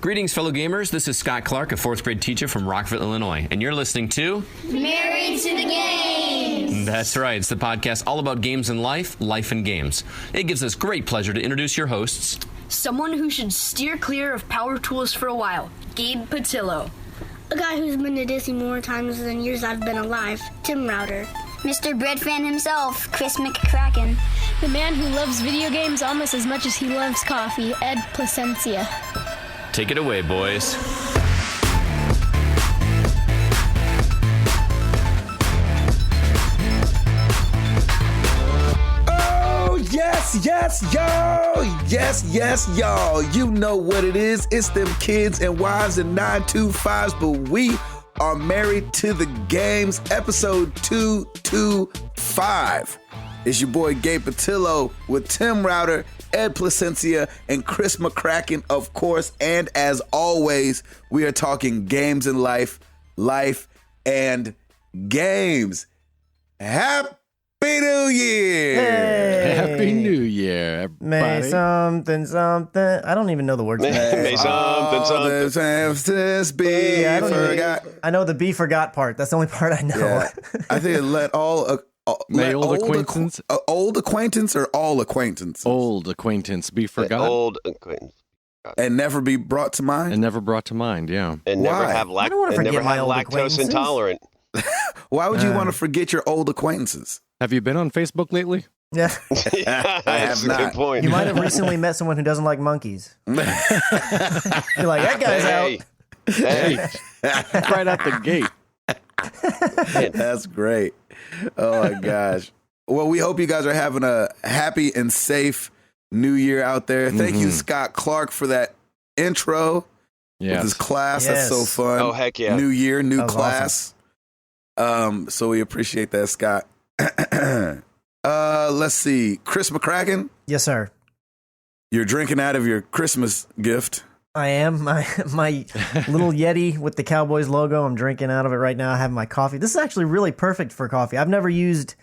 Greetings, fellow gamers. This is Scott Clark, a 4th grade teacher from Rockville, Illinois, and you're listening to Married to the Games. That's right. It's the podcast all about games and life and games. It gives us great pleasure to introduce your hosts. Someone who should steer clear of power tools for a while, Gabe Patillo. A guy who's been to Disney more times than years I've been alive, Tim Router. Mr. Bread Fan himself, Chris McCracken. The man who loves video games almost as much as he loves coffee, Ed Placencia. Take it away, boys. Yes, y'all. You know what it is. It's them kids and wives and 925s, but we are Married to the Games, episode 225. It's your boy Gabe Patillo with Tim Router, Ed Placencia, and Chris McCracken, of course. And as always, we are talking games and life and games. Happy New Year! Hey. Happy New Year, everybody. May something. I don't even know the words. May something. Be forgot. I know the be forgot part. That's the only part I know. Yeah. I think it let all. May old acquaintance. Old acquaintance or all acquaintance? Old acquaintance be forgot. Old acquaintance. And never be brought to mind? And never brought to mind, yeah. And never Why? have, I don't wanna forget my old lactose acquaintances. intolerant. Why would you want to forget your old acquaintances? Have you been on Facebook lately? Yeah. Yeah, I have that's a not. good point. You might have recently met someone who doesn't like monkeys. You're like, that guy's out. Hey, Right out the gate. That's great. Oh my gosh. Well, we hope you guys are having a happy and safe New Year out there. Thank you, Scott Clark, for that intro with his class. Yes. That's so fun. Oh, heck yeah. New year, new That was class. So we appreciate that, Scott. Let's see. Chris McCracken, Yes, sir. you're drinking out of your Christmas gift. I am. My little Yeti with the Cowboys logo. I'm drinking out of it right now. I have my coffee. This is actually really perfect for coffee. I've never used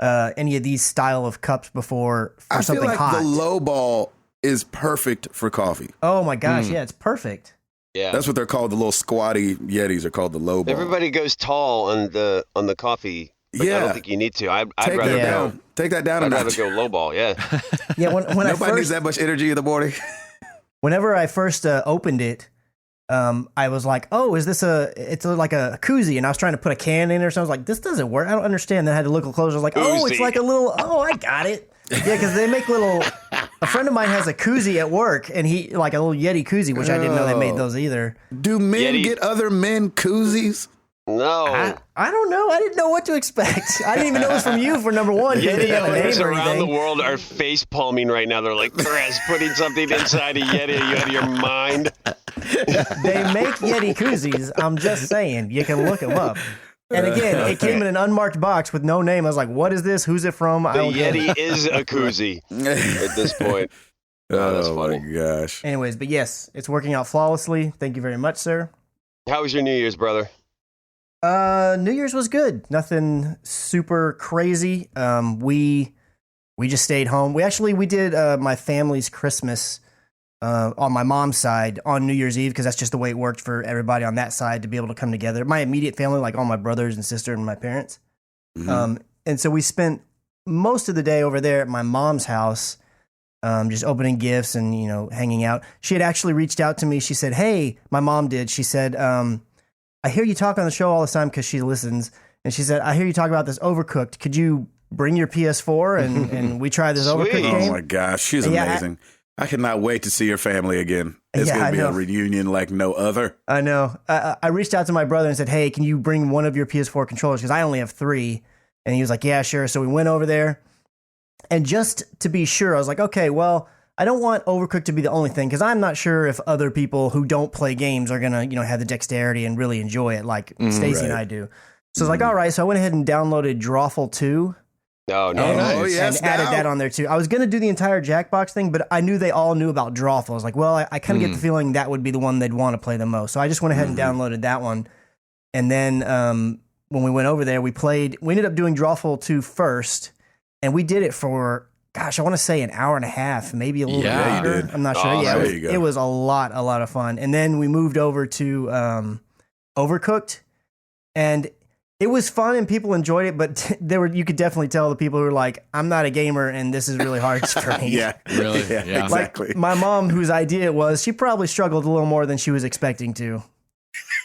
any of these style of cups before for I feel something like hot. the low ball is perfect for coffee. Oh my gosh, yeah, it's perfect. yeah. That's what they're called. The little squatty Yetis are called the low ball. Everybody goes tall on the coffee. But I don't think you need to. I'd Take rather that go. down. Take that down a I'd rather notch. go low ball. Yeah. Yeah, when I Nobody needs first, that much energy in the morning. whenever I first opened it, I was like, "Oh, is this like a koozie?" And I was trying to put a can in or something. I was like, "This doesn't work. I don't understand." Then I had to look closer. I was like, "Oh, it's Koozie. like a little. Oh, I got it." Yeah, because they make little. A friend of mine has a koozie at work, and he like a little Yeti koozie, which I didn't know they made those either. Do men Yeti. get other men koozies? No. I don't know. I didn't know what to expect. I didn't even know it was from you for number one. You Yeti didn't have a owners name or around the anything. world are face palming right now. They're like, Chris, putting something inside a Yeti. Are you out of your mind? They make Yeti koozies. I'm just saying. You can look them up. And again, it came in an unmarked box with no name. I was like, what is this? Who's it from? I The don't know. Yeti is a koozie at this point. Oh, that's funny. my gosh. Anyways, but yes, it's working out flawlessly. Thank you very much, sir. How was your New Year's, brother? New Year's was good. Nothing super crazy. We just stayed home. We did my family's Christmas on my mom's side on New Year's Eve because that's just the way it worked for everybody on that side to be able to come together. My immediate family, like all my brothers and sister and my parents. And so we spent most of the day over there at my mom's house, just opening gifts and, hanging out. She had actually reached out to me. She said, "Hey," my mom did. She said, "I hear you talk on the show all the time," because she listens. And she said, "I hear you talk about this Overcooked. Could you bring your PS4 and we try this Sweet. Overcooked game?" Oh my gosh, she's Yeah, amazing. I cannot wait to see your family again. It's Yeah, going I to be know. a reunion like no other. I know. I reached out to my brother and said, "Hey, can you bring one of your PS4 controllers? Because I only have 3. And he was like, "Yeah, sure." So we went over there. And just to be sure, I was like, okay, well, I don't want Overcooked to be the only thing because I'm not sure if other people who don't play games are going to, have the dexterity and really enjoy it like Stacy and I do. So I was like, all right. So I went ahead and downloaded Drawful 2. Oh, no. And, Oh, yes, and added now. that on there too. I was going to do the entire Jackbox thing, but I knew they all knew about Drawful. I was like, well, I kind of get the feeling that would be the one they'd want to play the most. So I just went ahead and downloaded that one. And then when we went over there, we ended up doing Drawful 2 first, and we did it for gosh, I want to say an hour and a half, maybe a little bit Yeah, longer. you did. I'm not sure. Oh, Yeah, there you go. it was a lot of fun. And then we moved over to Overcooked, and it was fun and people enjoyed it, but you could definitely tell the people who were like, I'm not a gamer and this is really hard for me. Yeah, Really? yeah, Yeah. exactly. Like my mom, whose idea it was, she probably struggled a little more than she was expecting to.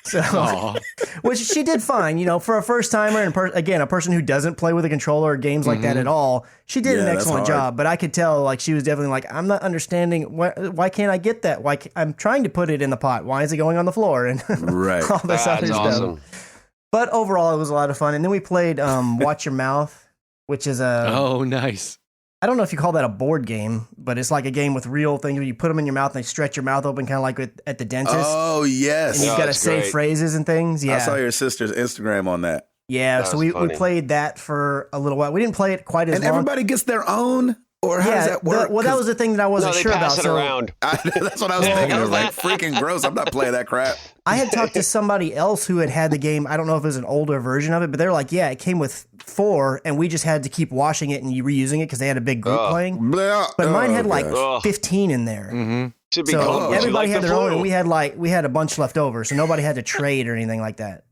So, Aw. which she did fine, for a first timer and again, a person who doesn't play with a controller or games like that at all. She did Yeah, an that's excellent hard. job, but I could tell like she was definitely like, I'm not understanding why can't I get that? I'm trying to put it in the pot. Why is it going on the floor? And Right. all this That's other awesome. stuff. But overall, it was a lot of fun. And then we played Watch Your Mouth, which is Oh, nice. I don't know if you call that a board game, but it's like a game with real things where you put them in your mouth and they stretch your mouth open, kind of like at the dentist. Oh, yes. And you've Oh, got to that's say great. phrases and things. Yeah. I saw your sister's Instagram on that. Yeah, That so was we funny. played that for a little while. We didn't play it quite as And long. everybody gets their own? Or how does that work? well, that was the thing that I No, wasn't they sure pass about. it So around. That's what I was thinking. I was like, freaking gross. I'm not playing that crap. I had talked to somebody else who had the game. I don't know if it was an older version of it, but they're like, yeah, it came with 4, and we just had to keep washing it and reusing it because they had a big group playing. Blah. But mine had Oh, like gosh. 15 in there. Should be So called. Would you everybody like had the their own, flu? and we had a bunch left over, so nobody had to trade or anything like that.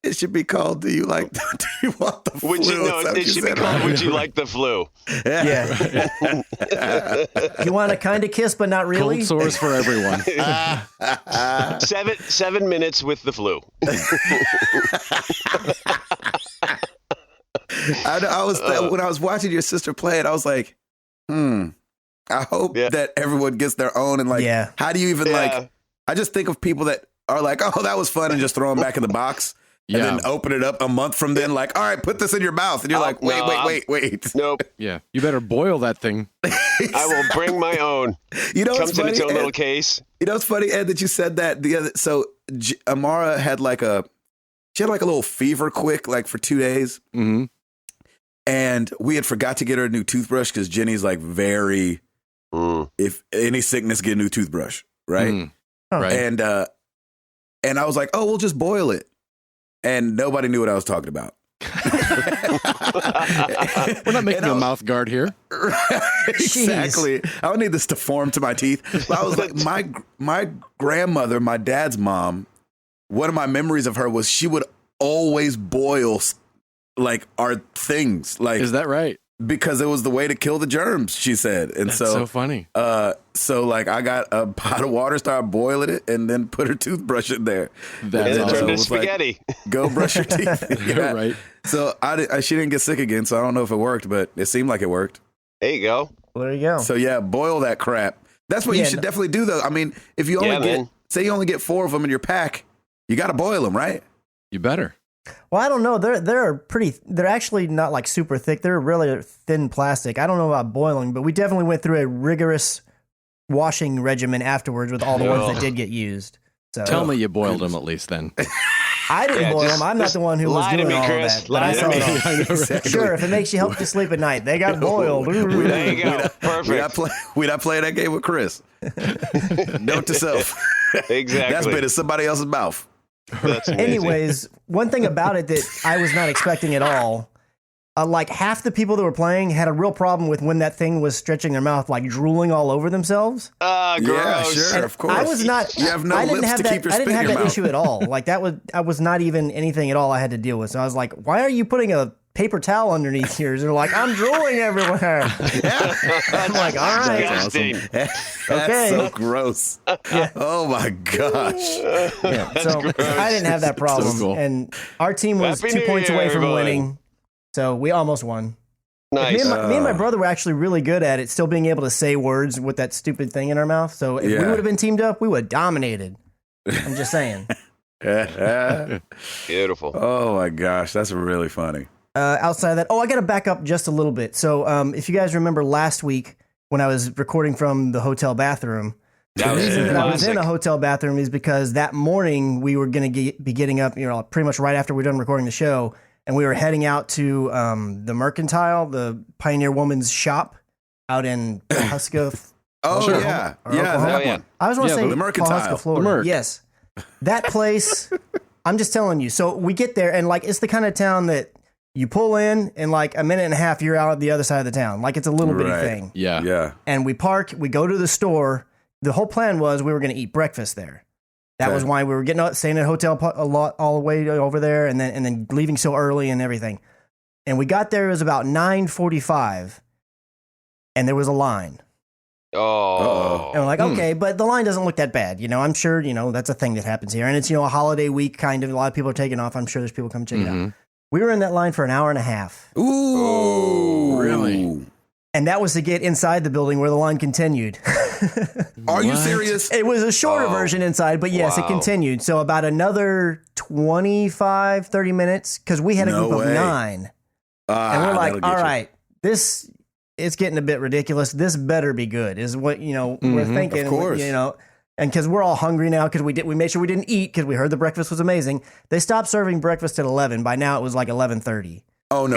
It should be called, do you want the Would flu? you know? Is that what It should be said? called. Would you like the flu? Yeah. You want to kind of kiss, but not really. Cold sores for everyone. 7 minutes with the flu. I was when I was watching your sister play it, I was like, I hope Yeah. that everyone gets their own. And like, Yeah. how do you even Yeah. like? I just think of people that are like, oh, that was fun, and just throw them back in the box, and Yeah. then open it up a month from then, like, all right, put this in your mouth, and you're Oh, like, wait, no, wait. Nope. Yeah. You better boil that thing. I will bring my own. You know what's Comes in funny? its own Ed? little case. You know what's funny, Ed, that you said that the other. So Amara had like a little fever quick, like for 2 days. Mm-hmm. And we had forgot to get her a new toothbrush because Jenny's like very, if any sickness, get a new toothbrush, right? Mm. Huh. Right. And I was like, oh, we'll just boil it. And nobody knew what I was talking about. We're not making And I a was- mouth guard here. Exactly. I don't need this to form to my teeth. But I was like, my grandmother, my dad's mom, one of my memories of her was she would always boil like our things, like Is that right? because it was the way to kill the germs, she said. And That's so so funny. so like I got a pot of water, started boiling it, and then put her toothbrush in there. That's And it awesome. turned It into was like, spaghetti. Go brush your teeth. Yeah. Right. So she didn't get sick again, so I don't know if it worked, but it seemed like it worked. There you go. Well, there you go. So yeah, boil that crap. That's what you Yeah, should no- definitely do, though. I mean, if you only Yeah, get, man. say you only get 4 of them in your pack, you got to boil them, right? You better. Well, I don't know. They're actually not like super thick. They're really thin plastic. I don't know about boiling, but we definitely went through a rigorous washing regimen afterwards with all the ones that did get used. So Tell me you boiled them at least then. I didn't Yeah, boil just them. I'm not the one who was lie to doing me, all Chris. of that. But I Lie saw to it all. I know, right? Exactly. Sure, if it makes you help you sleep at night, they got boiled. There you go. Perfect. We not play that game with Chris. Note to self. Exactly. That's been in somebody else's mouth. That's amazing. Anyways, one thing about it that I was not expecting at all, like half the people that were playing had a real problem with when that thing was stretching their mouth, like drooling all over themselves. Gross. Yeah, sure, of course. I was not. You have no I didn't lips have to that. keep your I didn't spit in have your that mouth. issue at all. Like I was not even anything at all I had to deal with. So I was like, why are you putting a paper towel underneath yours? They're like, I'm drooling everywhere. I'm like, all right. Disgusting. That's Okay. so gross. Oh my gosh. Yeah, so gross. I didn't have that problem, cool. and our team was Happy 2 New points Year, away from everybody. winning. So we almost won. Nice. Me and my brother were actually really good at it, still being able to say words with that stupid thing in our mouth. So if we Yeah. would have been teamed up, we would have dominated. I'm just saying. Beautiful. Oh my gosh, that's really funny. Outside of that, I got to back up just a little bit. So if you guys remember last week when I was recording from the hotel bathroom, That the was reason that I was in classic. a hotel bathroom is because that morning we were going to be getting up, pretty much right after we're done recording the show, and we were heading out to the Mercantile, the Pioneer Woman's shop out in Pawhuska. Oh Sure. yeah, Or yeah, Oklahoma. that yeah. one. I was want Yeah, to say the Mercantile. Pawhuska, Florida. The Merc. Yes, that place. I'm just telling you. So we get there, and like it's the kind of town that You pull in like a minute and a half, you're out at the other side of the town. Like it's a little bitty thing. Yeah. Yeah. And we park, we go to the store. The whole plan was we were going to eat breakfast there. That was why we were getting up, staying at a hotel a lot all the way over there, and then leaving so early and everything. And we got there, it was about 9:45, and there was a line. Oh. And we're like, okay, but the line doesn't look that bad. I'm sure, that's a thing that happens here. And it's, a holiday week kind of. A lot of people are taking off. I'm sure there's people come check it out. We were in that line for an hour and a half. Ooh. Really? And that was to get inside the building where the line continued. Are you serious? It was a shorter version inside, but yes, it continued. So about another 25, 30 minutes, because we had a group of 9. And we're like, all right, this is getting a bit ridiculous. This better be good, is what, we're thinking. Of course. And because we're all hungry now, because we made sure we didn't eat, because we heard the breakfast was amazing. They stopped serving breakfast at 11. By now, it was like 11:30. Oh, no.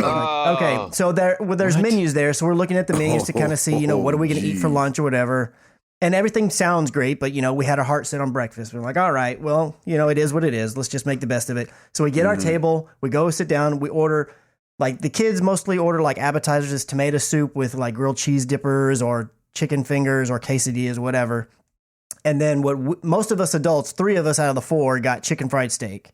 Okay, so there's menus there, so we're looking at the menus to kind of see, what are we going to eat for lunch or whatever. And everything sounds great, but, we had our heart set on breakfast. We're like, all right, well, it is what it is. Let's just make the best of it. So we get our table, we go sit down, we order, like, the kids mostly order, like, appetizers, tomato soup with, like, grilled cheese dippers or chicken fingers or quesadillas, whatever. And then most of us adults, 3 of us out of the 4, got chicken fried steak.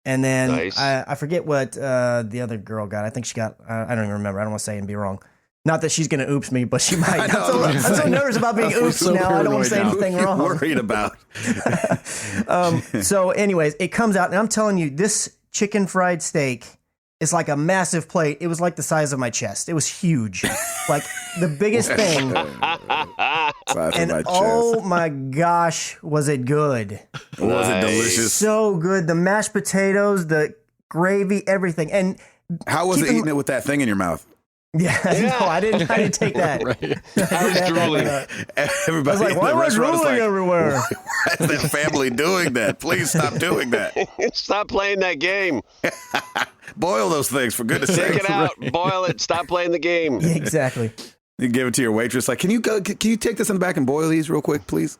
And then Nice. I forget what the other girl got. I think she got, I don't even remember. I don't want to say and be wrong. Not that she's going to oops me, but she might. I'm so nervous about being oops so now. I don't want to say paranoid anything wrong. Worried about. So anyways, it comes out, and I'm telling you, this chicken fried steak is like a massive plate. It was like the size of my chest. It was huge. Like the biggest thing. And oh my gosh, was it good. Was it delicious? So good. The mashed potatoes, the gravy, everything. And how was it eating it with that thing in your mouth? Yeah, no, I didn't take that. I was drooling. Everybody I was like, why am I drooling everywhere? Why is that family doing that? Please stop doing that. Stop playing that game. Boil those things, for goodness sake. Take it out. Boil it. Stop playing the game. Yeah, exactly. You give it to your waitress, like, can you take this in the back and boil these real quick, please?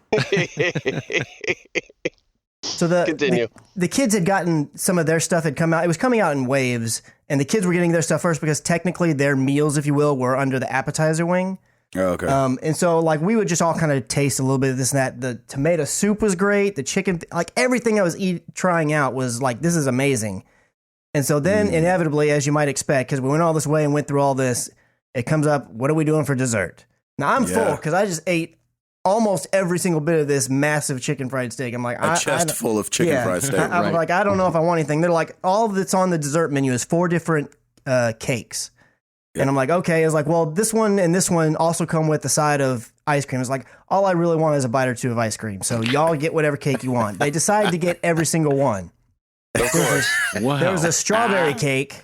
So Continue. The kids had gotten some of their stuff had come out. It was coming out in waves, and the kids were getting their stuff first because technically their meals, if you will, were under the appetizer wing. Oh, okay. And so like we would just all kind of taste a little bit of this and that. The tomato soup was great. The chicken, like everything I was trying out was like, this is amazing. And so then inevitably, as you might expect, because we went all this way and went through all this, it comes up, what are we doing for dessert? Now I'm full because I just ate almost every single bit of this massive chicken fried steak. I'm like, a chest full of chicken fried steak. I'm like, I don't know if I want anything. They're like, all that's on the dessert menu is 4 different cakes. And I'm like, okay. It's like, well, this one and this one also come with the side of ice cream. It's like, all I really want is a bite or 2 of ice cream. So y'all get whatever cake you want. They decide to get every single one. Of course. Wow. There was a strawberry cake.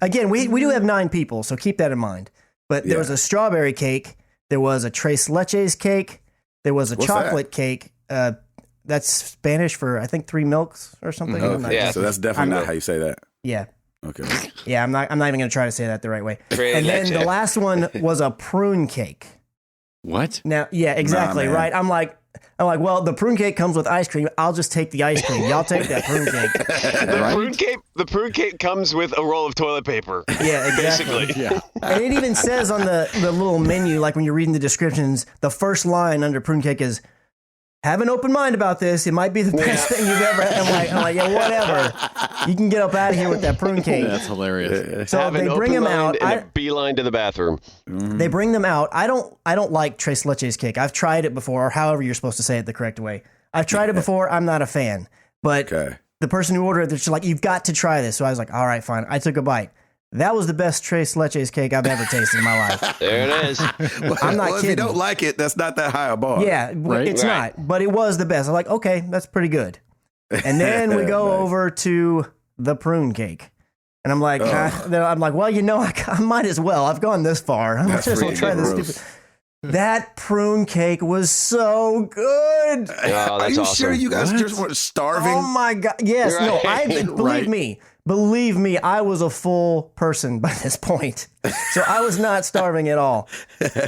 Again, we do have 9 people, so keep that in mind. But there was a strawberry cake. There was a tres leches cake. There was a chocolate cake. That's Spanish for, I think, 3 milks or something. Okay. So that's definitely not how you say that. Yeah. Okay. Yeah, I'm not even going to try to say that the right way. And then the last one was a prune cake. What? Now, yeah, exactly, right? I'm like, well, the prune cake comes with ice cream. I'll just take the ice cream. Y'all take that prune cake. The prune cake comes with a roll of toilet paper. Yeah, exactly. Basically. Yeah. And it even says on the little menu, like when you're reading the descriptions, the first line under prune cake is, have an open mind about this. It might be the best thing you've ever had. I'm like, yeah, whatever. You can get up out of here with that prune cake. That's hilarious. So Have they an bring open them out. mind and a beeline to the bathroom. They bring them out. I don't like tres leches cake. I've tried it before, or however you're supposed to say it the correct way. I've tried it before. I'm not a fan. But the person who ordered it, they're just like, you've got to try this. So I was like, all right, fine. I took a bite. That was the best tres leches cake I've ever tasted in my life. There it is. I'm not kidding. If you don't like it, that's not that high a bar. Yeah, it's not. But it was the best. I'm like, okay, that's pretty good. And then we go over to the prune cake. And I'm like, well, I might as well. I've gone this far. I might as well try this stupid. That prune cake was so good. Oh, Are you awesome. sure you guys just weren't starving? Oh my God. Yes. Right. No, believe me, I was a full person by this point. So I was not starving at all.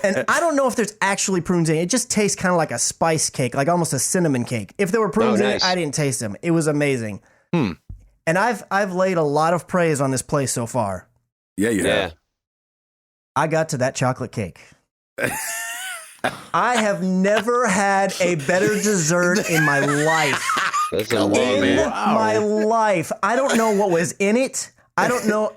And I don't know if there's actually prunes in it. It just tastes kind of like a spice cake, like almost a cinnamon cake. If there were prunes in it, I didn't taste them. It was amazing. And I've laid a lot of praise on this place so far. Yeah, you Yeah. have. I got to that chocolate cake. I have never had a better dessert in my life. That's In amazing. my life. I don't know what was in it. I don't know.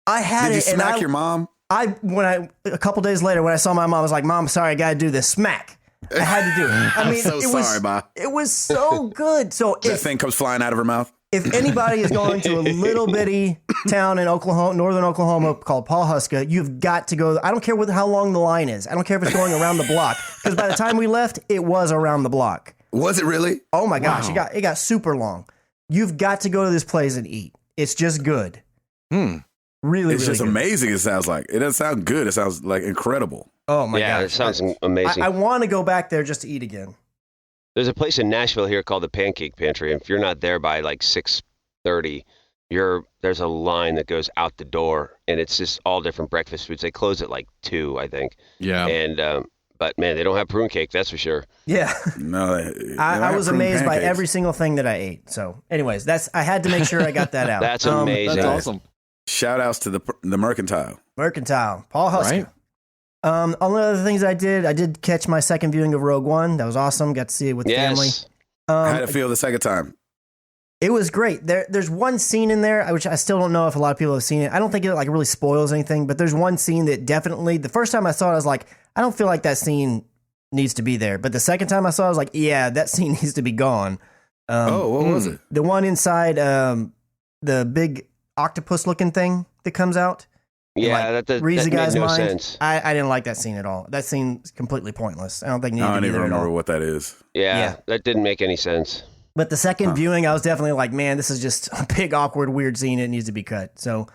I had Did you it, and smack your mom? a couple days later when I saw my mom, I was like, "Mom, sorry, I gotta do this." Smack. I had to do it. I mean, so it was sorry, Ma. it was so good. So That thing comes flying out of her mouth. if anybody is going to a little bitty town in Oklahoma, northern Oklahoma, called Pawhuska, you've got to go. I don't care how long the line is. I don't care if it's going around the block, because by the time we left, it was around the block. Was it really? Oh my gosh, it got super long. You've got to go to this place and eat. It's just good. Really, It's really just good. amazing. It sounds like it doesn't sound good. It sounds like incredible. Oh my Yeah, gosh, it sounds amazing. I want to go back there just to eat again. There's a place in Nashville here called the Pancake Pantry, and if you're not there by like 6:30, there's a line that goes out the door, and it's just all different breakfast foods. They close at like 2, I think. Yeah. And but man, they don't have prune cake, that's for sure. Yeah, No, I was amazed by every single thing that I ate. So, anyways, I had to make sure I got that out. That's amazing. That's awesome. Shout outs to the Mercantile. Mercantile, Paul Husker. Right. Only other things I did catch my second viewing of Rogue One. That was awesome. Got to see it with the family. Yes. How did it feel the second time? It was great. There's one scene in there, which I still don't know if a lot of people have seen it. I don't think it like really spoils anything, but there's one scene that definitely, the first time I saw it, I was like, I don't feel like that scene needs to be there. But the second time I saw it, I was like, yeah, that scene needs to be gone. What was it? The one inside the big octopus-looking thing that comes out. Yeah, Like, that reads the made guy's no mind. sense. I didn't like that scene at all. That scene's completely pointless. I don't think it needed I to don't be even there at remember all. what that is. Yeah, that didn't make any sense. But the second viewing, I was definitely like, man, this is just a big, awkward, weird scene. It needs to be cut. So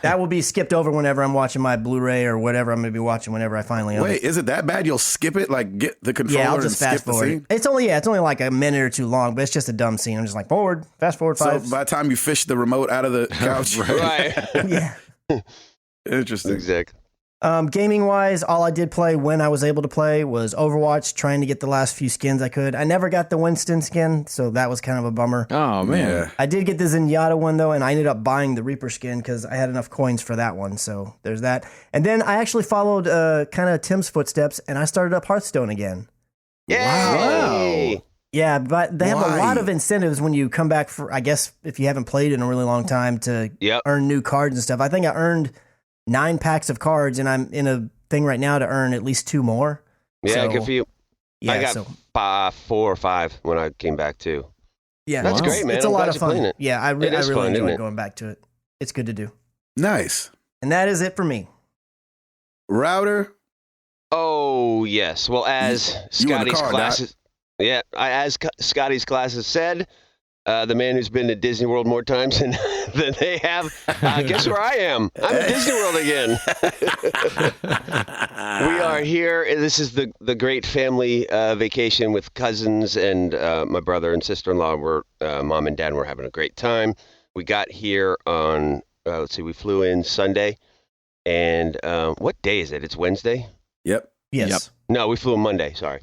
that will be skipped over whenever I'm watching my Blu-ray or whatever I'm going to be watching whenever I finally own it. Wait, is it that bad? You'll skip it? Like get the controller Yeah, I'll and just skip fast the forward. scene? It's only like a minute or two long, but it's just a dumb scene. I'm just like, fast forward So 5. by the time you fish the remote out of the couch, Right. Yeah. Interesting. Exactly. Gaming wise, all I did play when I was able to play was Overwatch, trying to get the last few skins I could. I never got the Winston skin, so that was kind of a bummer. Oh, man. Yeah. I did get the Zenyatta one though, and I ended up buying the Reaper skin because I had enough coins for that one. So there's that. And then I actually followed kind of Tim's footsteps, and I started up Hearthstone again. Yay! Yeah, but they have Why? a lot of incentives when you come back for, I guess, if you haven't played in a really long time to earn new cards and stuff. I think I earned 9 packs of cards, and I'm in a thing right now to earn at least 2 more. Yeah, So, good for you. Yeah, I got so 4 or 5 when I came back too. yeah, That's great, man. It's a I'm lot glad of you're fun. playing it. Yeah, I It really is fun, isn't enjoy it? going back to it. It's good to do. Nice. And that is it for me. Router. Oh yes. Well, as you in the Scotty's car, classes, Scotty's classes said, the man who's been to Disney World more times than they have. Guess where I am? I'm at Disney World again. We are here. This is the great family vacation with cousins and my brother and sister-in-law. We're mom and dad. We're having a great time. We got here on we flew in Sunday, and what day is it? It's Wednesday. Yep. Yes. Yep. No, we flew on Monday. Sorry.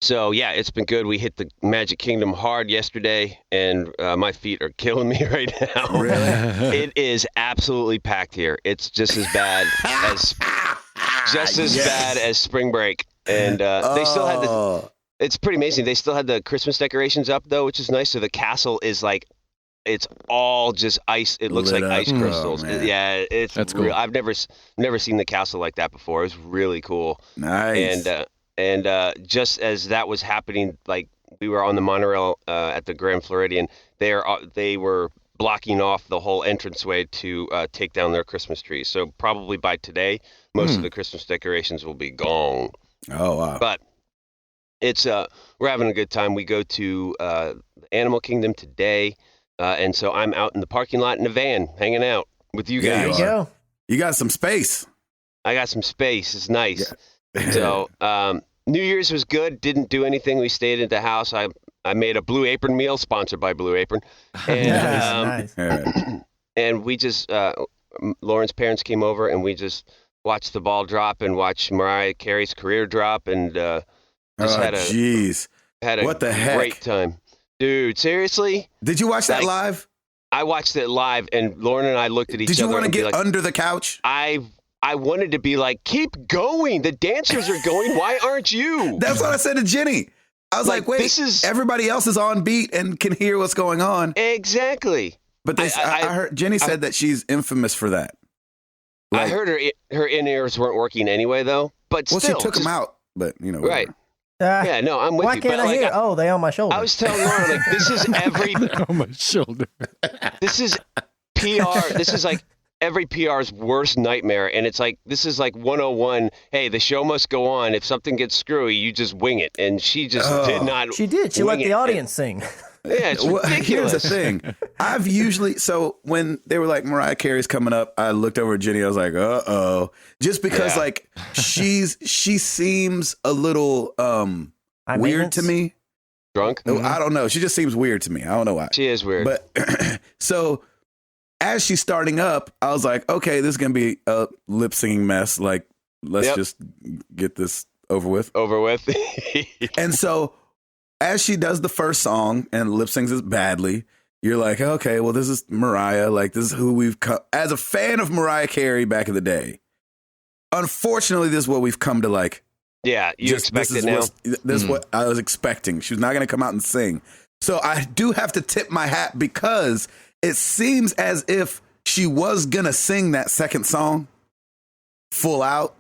So yeah, it's been good. We hit the Magic Kingdom hard yesterday, and my feet are killing me right now. Really? It is absolutely packed here. It's just as bad as bad as spring break, and they still had the. It's pretty amazing. They still had the Christmas decorations up though, which is nice. So the castle is like, it's all just ice. It looks Lit like up. ice crystals. Oh, man. Yeah, That's cool. I've never seen the castle like that before. It was really cool. Nice. And just as that was happening, like we were on the monorail at the Grand Floridian, they were blocking off the whole entranceway to take down their Christmas trees. So probably by today, most of the Christmas decorations will be gone. Oh, wow. But it's we're having a good time. We go to the Animal Kingdom today, and so I'm out in the parking lot in a van, hanging out with you Yeah, There guys. you go. You got some space. I got some space. It's nice. So New Year's was good. Didn't do anything. We stayed at the house. I made a Blue Apron meal, sponsored by Blue Apron, and Nice. All right. and we just Lauren's parents came over, and we just watched the ball drop and watched Mariah Carey's career drop, and just had jeez. a What the heck? great time, dude. Seriously, Did you watch that Like- live? I watched it live, and Lauren and I looked at each Did you other. want to and be get like, under the couch? I wanted to be like, keep going. The dancers are going. Why aren't you? That's what I said to Jenny. I was like, wait, this is everybody else is on beat and can hear what's going on. exactly. But I heard Jenny said that she's infamous for that. I heard her in-ears weren't working anyway, though. But Well, still, she took them out, but whatever. Right. Yeah, no, I'm with Why you. can't but, I hear? Oh, they on my shoulder. I was telling Lauren, like, this is every on my shoulder. This is PR. This is like every PR's worst nightmare. And it's like, this is like 101. Hey, the show must go on. If something gets screwy, you just wing it. And she just did not. She did. She let the audience sing. Yeah, it's Well, ridiculous. here's the thing. I've usually, so when they were like, Mariah Carey's coming up, I looked over at Jenny. I was like, uh-oh. Just because like she seems a little High weird to maintenance? me. Drunk? I don't know. She just seems weird to me. I don't know why. She is weird. But so as she's starting up, I was like, okay, this is going to be a lip syncing mess. Like, let's just get this over with. Over with. And so as she does the first song and lip syncs it badly, you're like, okay, well, this is Mariah. Like, this is who we've come. As a fan of Mariah Carey back in the day, unfortunately, this is what we've come to like. Yeah, you expect it now. This is what I was expecting. She was not going to come out and sing. So I do have to tip my hat because it seems as if she was going to sing that second song full out.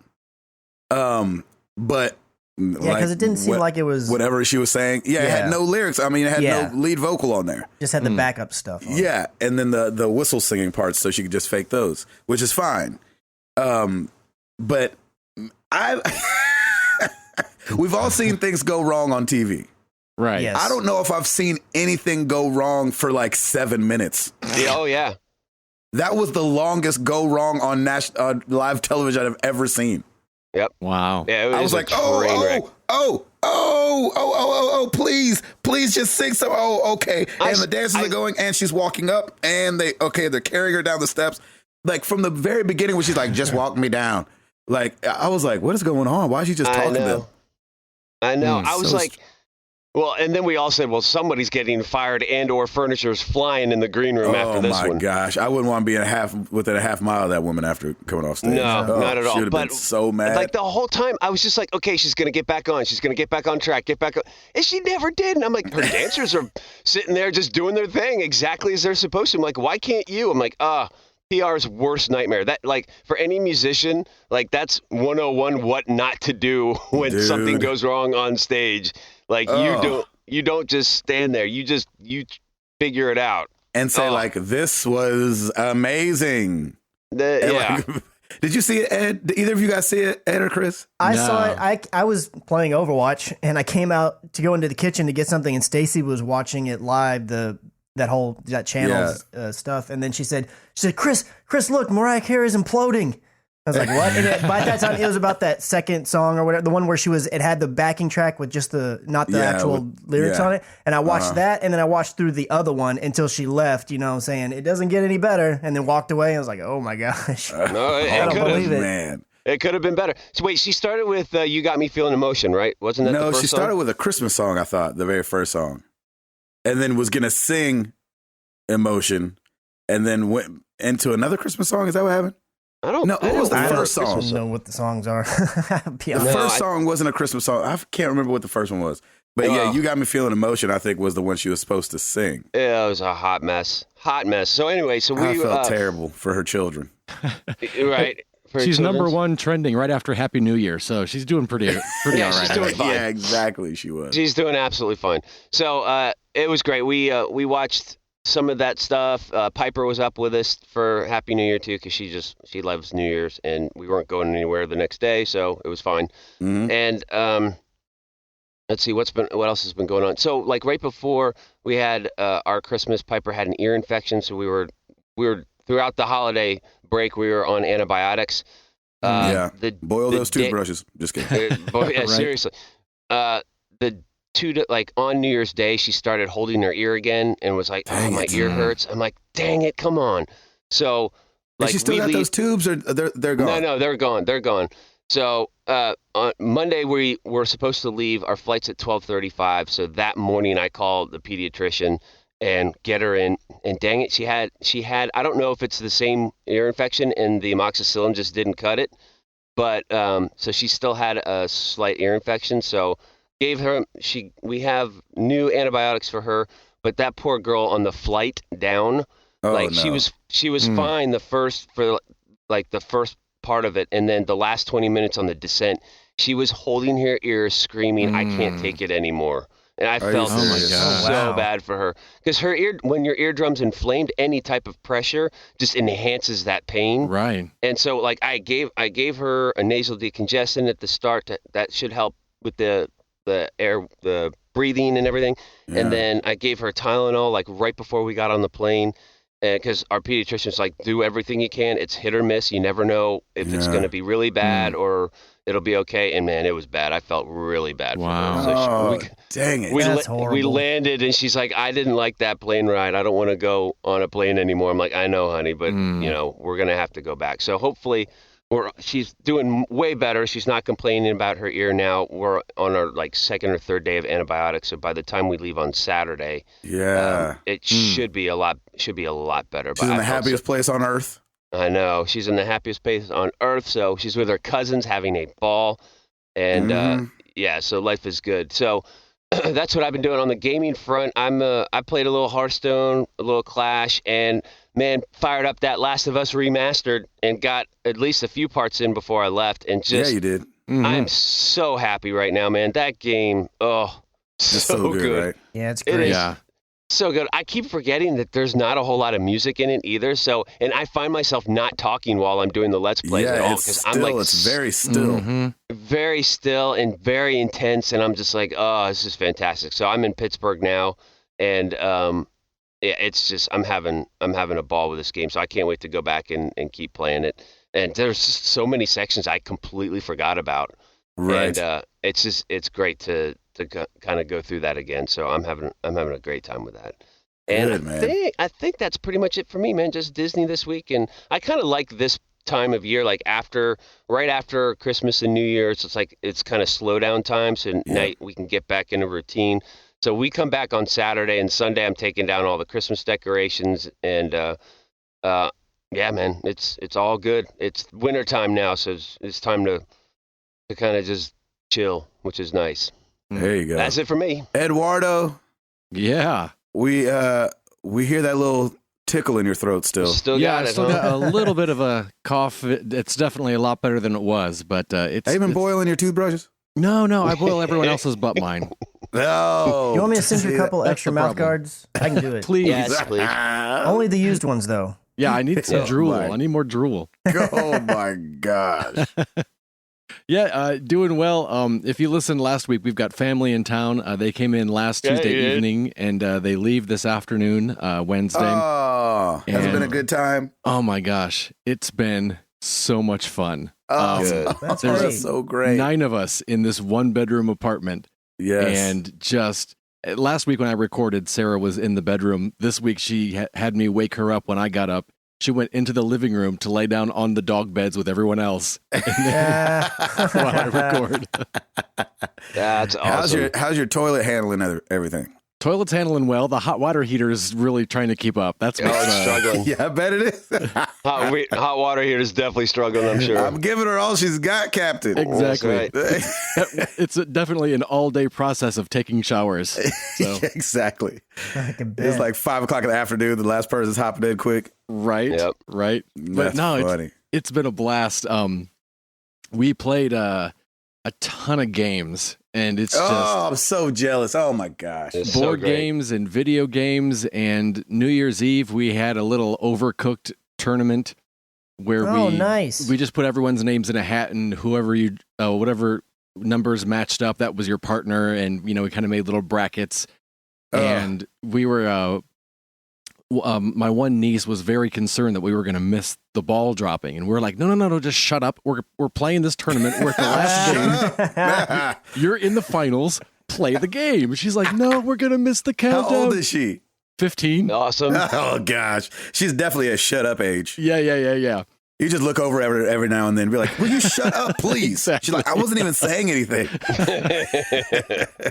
But Yeah, because it didn't seem like it was whatever she was saying. Yeah, it had no lyrics. I mean, it had Yeah. no lead vocal on there. just had the backup stuff. on it. Yeah, and then the whistle singing parts, so she could just fake those, which is fine. But we've all seen things go wrong on TV. Right. Yes. I don't know if I've seen anything go wrong for like 7 minutes. Yeah, oh, yeah. That was the longest go wrong on live television I've ever seen. Yep. Wow. Yeah, it was I was a like, train wreck. please just sing some. Oh, okay. And the dancers are going, and she's walking up, and they're carrying her down the steps. Like from the very beginning, when she's like, just walk me down. Like, I was like, what is going on? Why is she just talking to them? I know. I was so like, well, and then we all said, well, somebody's getting fired and or furniture's flying in the green room after this one. Oh my gosh. I wouldn't want to be within a half mile of that woman after coming off stage. No, not at all. She would have been so mad. Like the whole time, I was just like, okay, she's going to get back on. She's going to get back on track, get back on. And she never did. And I'm like, her dancers are sitting there just doing their thing exactly as they're supposed to. I'm like, why can't you? I'm like, PR's worst nightmare. That, like, for any musician, like, that's 101 what not to do when something goes wrong on stage. Like, you don't just stand there. You figure it out. And say, like, this was amazing. Yeah. Like, did you see it, Ed? Did either of you guys see it, Ed or Chris? I saw it. I was playing Overwatch, and I came out to go into the kitchen to get something, and Stacy was watching it live, that channel stuff. And then she said, Chris, look, Mariah Carey's imploding. I was like, what? And by that time, it was about that second song or whatever, the one where it had the backing track with just not the actual lyrics on it. And I watched that, and then I watched through the other one until she left, saying it doesn't get any better, and then walked away. I was like, oh my gosh. No, I don't believe it. Man. It could have been better. So wait, she started with You Got Me Feeling Emotion, right? Wasn't that the first she song? started with a Christmas song, I thought, the very first song. And then was going to sing Emotion, and then went into another Christmas song. Is that what happened? I don't know. No, what was the first song? I don't know what the songs are. The first song wasn't a Christmas song. I can't remember what the first one was. But yeah, You Got Me Feeling Emotion, I think, was the one she was supposed to sing. Yeah, it was a hot mess. So anyway, I felt terrible for her children. Right. She's number one trending right after Happy New Year, so she's doing pretty all right. She's doing fine. Yeah, exactly. She was. She's doing absolutely fine. So it was great. We watched some of that stuff. Piper was up with us for Happy New Year too, because she loves New Year's, and we weren't going anywhere the next day, so it was fine. Mm-hmm. And let's see what else has been going on. So like right before we had our Christmas, Piper had an ear infection, so we were throughout the holiday break we were on antibiotics. Boil those toothbrushes. Just kidding. Right. Seriously. On New Year's Day, she started holding her ear again and was like, my ear hurts. I'm like, dang it, come on. So, like, she still got those tubes, or they're gone? No, they're gone. They're gone. So on Monday, we were supposed to leave. Our flight's at 12:35. So that morning, I called the pediatrician, and get her in. And dang it, she had I don't know if it's the same ear infection and the amoxicillin just didn't cut it, but so she still had a slight ear infection. So we have new antibiotics for her, but that poor girl on the flight down, she was fine the first part of it, and then the last 20 minutes on the descent, she was holding her ears, screaming, "I can't take it anymore." And I felt so bad for her, because when your eardrum's inflamed, any type of pressure just enhances that pain. Right. And so, like, I gave her a nasal decongestant at the start that should help with the breathing and everything. Yeah. And then I gave her Tylenol like right before we got on the plane, because our pediatrician's like, do everything you can. It's hit or miss. You never know if it's going to be really bad or it'll be okay. And man, it was bad. I felt really bad for her. So dang it. That's horrible. We landed and she's like, I didn't like that plane ride. I don't want to go on a plane anymore. I'm like, I know, honey, but we're going to have to go back. So hopefully she's doing way better. She's not complaining about her ear now. We're on our like second or third day of antibiotics. So by the time we leave on Saturday, it should be a lot better. She's in the happiest place on earth. I know. She's in the happiest place on earth. So she's with her cousins having a ball. And so life is good. So that's what I've been doing on the gaming front. I played a little Hearthstone, a little Clash, and man, fired up that Last of Us remastered and got at least a few parts in before I left. And just, you did. I'm so happy right now, man. That game, so good. Right? Yeah, it's great. It is so good. I keep forgetting that there's not a whole lot of music in it either. So, and I find myself not talking while I'm doing the Let's Plays at all, because I'm like, it's very still, very still and very intense. And I'm just like, oh, this is fantastic. So I'm in Pittsburgh now, and it's just I'm having a ball with this game. So I can't wait to go back and keep playing it. And there's so many sections I completely forgot about. Right. And it's great to kind of go through that again. So I'm having a great time with that. And I think that's pretty much it for me, man. Just Disney this week. And I kind of like this time of year, like right after Christmas and New Year's. It's like it's kind of slow down time. So night we can get back in a routine. So we come back on Saturday, and Sunday I'm taking down all the Christmas decorations. And man, it's all good. It's winter time now, so it's time to kind of just chill, which is nice. There you go. That's it for me. Eduardo. Yeah. We hear that little tickle in your throat still. Still got a little bit of a cough. It's definitely a lot better than it was, but it's... Have you been boiling your toothbrushes? No, I boil everyone else's but mine. No. You want me to send you a couple extra mouth guards? I can do it. Please. Yes, please. Only the used ones, though. Yeah, I need some drool. I need more drool. Oh, my gosh. Yeah, doing well. If you listened last week, we've got family in town. They came in last Tuesday evening, and they leave this afternoon, Wednesday. Oh, has it been a good time? Oh, my gosh. It's been so much fun. Oh, good. That's so great. 9 of us in this one-bedroom apartment. Yes. And just... Last week when I recorded, Sarah was in the bedroom. This week she had me wake her up when I got up. She went into the living room to lay down on the dog beds with everyone else while I record. That's awesome. How's your toilet handling everything? Toilet's handling well. The hot water heater is really trying to keep up. That's what's struggling. Yeah, I bet it is. Hot water heater is definitely struggling, I'm sure. I'm giving her all she's got, Captain. Exactly. Right. It's definitely an all-day process of taking showers. So. Exactly. I can bet. It's like 5 o'clock in the afternoon. The last person's hopping in quick. Right. Yep. Right. That's funny. It's been a blast. We played a ton of games. And it's just... Oh, I'm so jealous. Oh, my gosh. Board games and video games. And New Year's Eve, we had a little Overcooked tournament where we just put everyone's names in a hat, and whatever numbers matched up, that was your partner. And, we kind of made little brackets. And we were... my one niece was very concerned that we were going to miss the ball dropping, and we were like, no, just shut up. We're playing this tournament. We're at the last game. You're in the finals. Play the game. She's like, no, we're going to miss the countdown. How old is she? 15. Awesome. Oh gosh, she's definitely a shut up age. Yeah. You just look over every now and then and be like, will you shut up, please? Exactly. She's like, I wasn't even saying anything.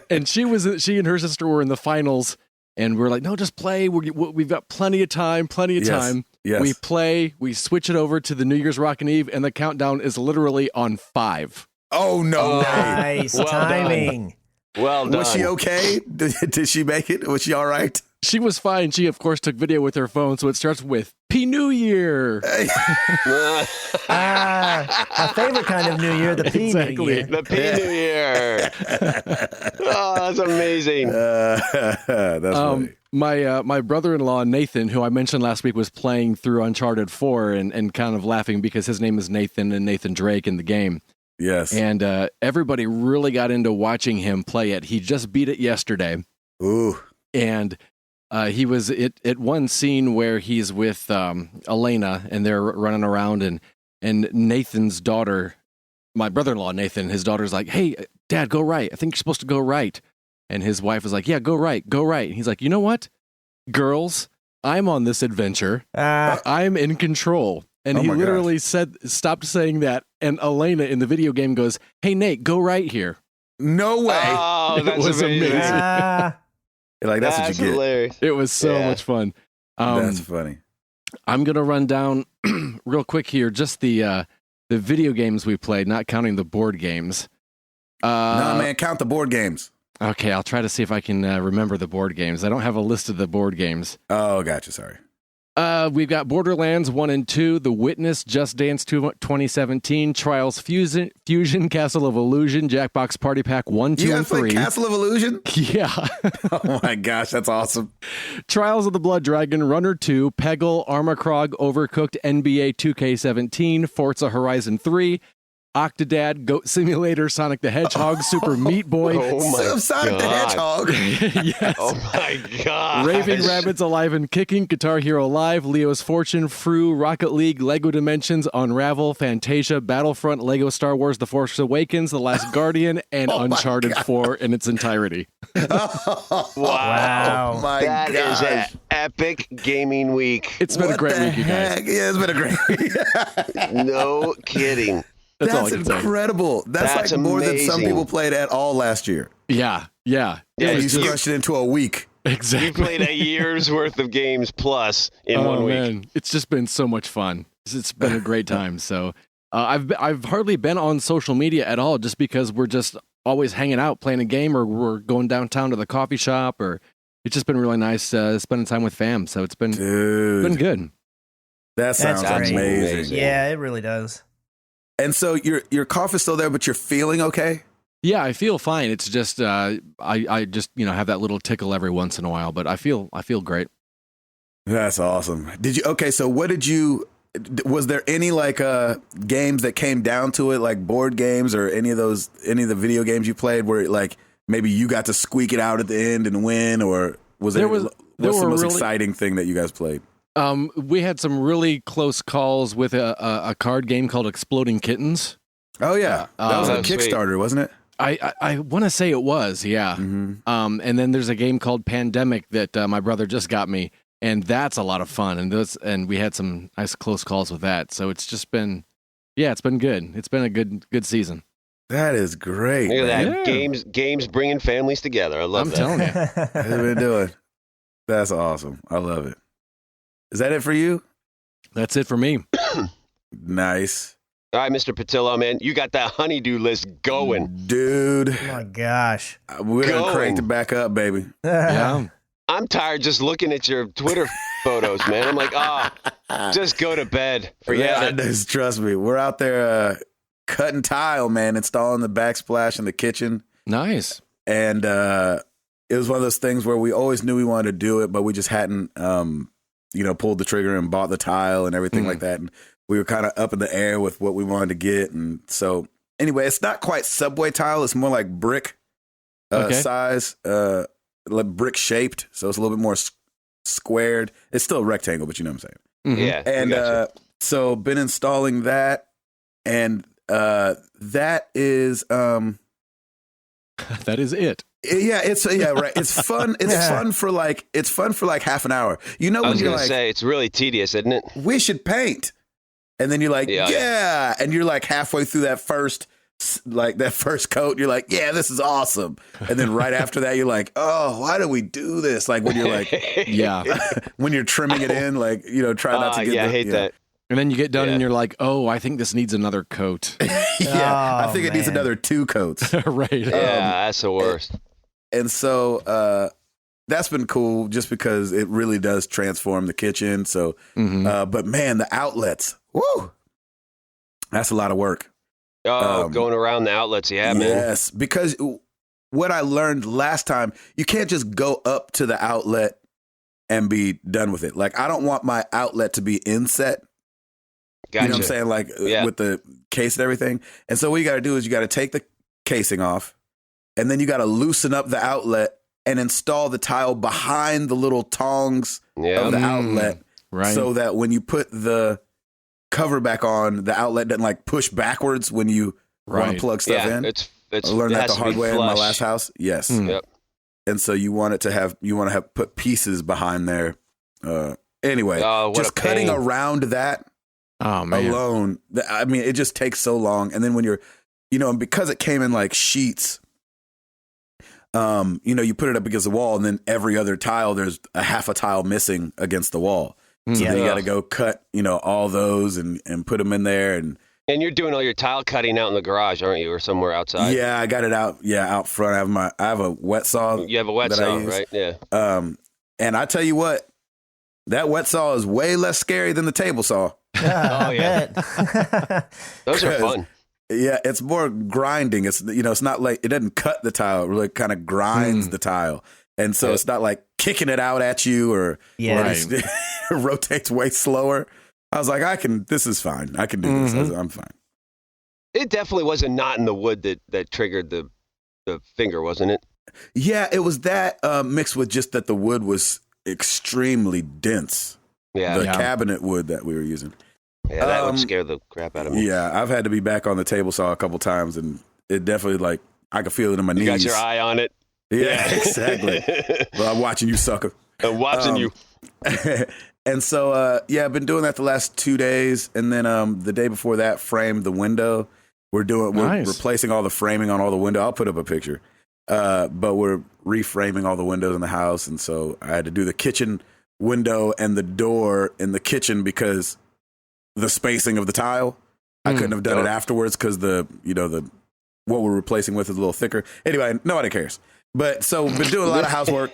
And she and her sister were in the finals. And we're like, no, just play. We've got plenty of time. Yes. We play. We switch it over to the New Year's Rockin' Eve, and the countdown is literally on 5. Oh, no. Nice timing. Well done. Was she okay? Did she make it? Was she all right? She was fine. She, of course, took video with her phone, so it starts with P New Year. My favorite kind of New Year, the P New Year. The P New Year. Oh, that's amazing. That's funny. My brother-in-law, Nathan, who I mentioned last week, was playing through Uncharted 4 and kind of laughing because his name is Nathan and Nathan Drake in the game. Yes. And everybody really got into watching him play it. He just beat it yesterday. Ooh. And he was at one scene where he's with Elena and they're running around and Nathan's daughter, my brother-in-law Nathan, his daughter's like, "Hey, Dad, go right. I think you're supposed to go right." And his wife was like, "Yeah, go right, go right." And he's like, "You know what? Girls, I'm on this adventure. I'm in control." And he literally stopped saying that. And Elena in the video game goes, "Hey, Nate, go right here." No way. Oh, It was amazing. You're like, that's what you get. Hilarious. It was so much fun. That's funny. I'm going to run down real quick here just the video games we played, not counting the board games. No, man, count the board games. Okay, I'll try to see if I can remember the board games. I don't have a list of the board games. Oh, gotcha. Sorry. We've got Borderlands 1 and 2, The Witness, Just Dance 2 2017, Trials Fusion, Castle of Illusion, Jackbox Party Pack 1, 2, and 3. You guys play Castle of Illusion? Yeah. Oh my gosh, that's awesome. Trials of the Blood Dragon, Runner 2, Peggle, Armacrog, Overcooked, NBA 2K17, Forza Horizon 3, Octodad, Goat Simulator, Sonic the Hedgehog, Super Meat Boy. Oh my Sonic the Hedgehog. Yes. Oh my God. Raving Rabbids Alive and Kicking, Guitar Hero Live, Leo's Fortune, Fru, Rocket League, Lego Dimensions, Unravel, Fantasia, Battlefront, Lego Star Wars, The Force Awakens, The Last Guardian, and Uncharted 4 in its entirety. Wow. That is an epic gaming week. It's been a great week, you guys. Yeah, it's been a great week. No kidding. That's incredible. That's like more than some people played at all last year. Yeah. Yeah, you crushed it into a week. Exactly. You played a year's worth of games plus in 1 week. Man. It's just been so much fun. It's been a great time. So I've hardly been on social media at all just because we're just always hanging out playing a game or we're going downtown to the coffee shop or it's just been really nice spending time with fam. So it's been good. That sounds amazing. Yeah, it really does. And so your cough is still there, but you're feeling okay? Yeah, I feel fine. It's just I just have that little tickle every once in a while, but I feel great. That's awesome. So was there any like games that came down to it, like board games or any of the video games you played where like maybe you got to squeak it out at the end and win, or what's the most exciting thing that you guys played? We had some really close calls with a card game called Exploding Kittens. Oh yeah, that was a Kickstarter, sweet. Wasn't it? I want to say it was, yeah. Mm-hmm. And then there's a game called Pandemic that my brother just got me, and that's a lot of fun. And we had some nice close calls with that. So it's just been, it's been good. It's been a good season. That is great. Look at that. Yeah. Games bringing families together. I love that. I'm telling you. What have you been doing? That's awesome. I love it. Is that it for you? That's it for me. Nice. All right, Mr. Patillo, man, you got that honeydew list going. Dude. Oh my gosh. We're going to crank it back up, baby. Yeah. I'm tired just looking at your Twitter photos, man. I'm like, just go to bed. Forget it. Trust me. We're out there cutting tile, man, installing the backsplash in the kitchen. Nice. And it was one of those things where we always knew we wanted to do it, but we just hadn't, pulled the trigger and bought the tile and everything like that. And we were kind of up in the air with what we wanted to get. And so anyway, it's not quite subway tile. It's more like brick size, like brick shaped. So it's a little bit more squared. It's still a rectangle, but you know what I'm saying? Mm-hmm. Yeah. And so been installing that. And that is... that is it. Yeah, right. It's fun. It's fun for like half an hour. You know, when you're like, say it's really tedious, isn't it? We should paint, and then you're like, yeah, and you're like halfway through that first like that first coat, you're like, yeah, this is awesome. And then right after that, you're like, oh, why do we do this? Like when you're like, when you're trimming it in, like, try not to get I hate that. And then you get done and you're like, oh, I think this needs another coat. I think it needs another 2 coats. Right. Yeah, that's the worst. And so that's been cool just because it really does transform the kitchen. So, but man, the outlets, woo, that's a lot of work. Oh, going around the outlets, man. Yes, because what I learned last time, you can't just go up to the outlet and be done with it. Like, I don't want my outlet to be inset. Gotcha. You know what I'm saying? Like with the case and everything. And so what you got to do is you got to take the casing off, and then you got to loosen up the outlet and install the tile behind the little tongs of the outlet, so that when you put the cover back on, the outlet doesn't like push backwards when you want to plug stuff in. I learned that the hard way in my last house. Yes. Yep. And so you want to put pieces behind there. Anyway, just cutting around that alone. I mean, it just takes so long. And then when you're, and because it came in like sheets, you put it up against the wall, and then every other tile, there's a half a tile missing against the wall. So then you got to go cut, all those and put them in there. And you're doing all your tile cutting out in the garage, aren't you, or somewhere outside? Yeah, I got it out. Yeah, out front. I have a wet saw. You have a wet saw, right? Yeah. And I tell you what, that wet saw is way less scary than the table saw. Oh yeah, those are fun. Yeah, it's more grinding. It's it's not like it doesn't cut the tile. It really kind of grinds the tile. And so it's not like kicking it out at you or it rotates way slower. I was like, this is fine. I can do this. I'm fine. It definitely was a knot in the wood that triggered the finger, wasn't it? Yeah, it was that mixed with just that the wood was extremely dense. Yeah. The cabinet wood that we were using. Yeah, that would scare the crap out of me. Yeah, I've had to be back on the table saw a couple times, and it definitely, I could feel it in my knees. You got your eye on it. Yeah, exactly. Well, I'm watching you, sucker. I'm watching you. And so, I've been doing that the last 2 days, and then the day before that, framed the window. We're replacing all the framing on all the window. I'll put up a picture, but we're reframing all the windows in the house, and so I had to do the kitchen window and the door in the kitchen because the spacing of the tile. I couldn't have done it afterwards because the what we're replacing with is a little thicker. Anyway, nobody cares. But so been doing a lot of housework.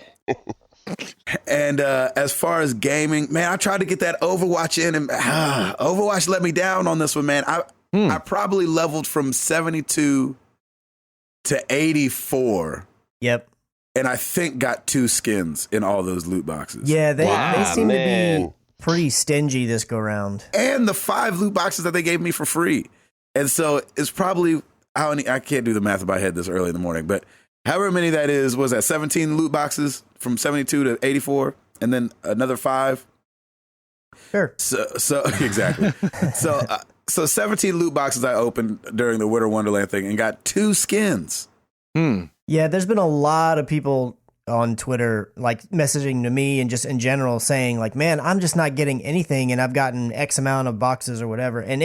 And as far as gaming, man, I tried to get that Overwatch in, and Overwatch let me down on this one, man. I probably leveled from 72 to 84. Yep. And I think got 2 skins in all those loot boxes. Yeah, they seem to be pretty stingy this go round. And the 5 loot boxes that they gave me for free. And so it's probably, I can't do the math in my head this early in the morning, but however many that is, was that 17 loot boxes from 72 to 84, and then another 5? Sure. So exactly. So 17 loot boxes I opened during the Winter Wonderland thing and got 2 skins. Yeah, there's been a lot of people on Twitter messaging to me and just in general saying man, I'm just not getting anything, and I've gotten X amount of boxes or whatever. And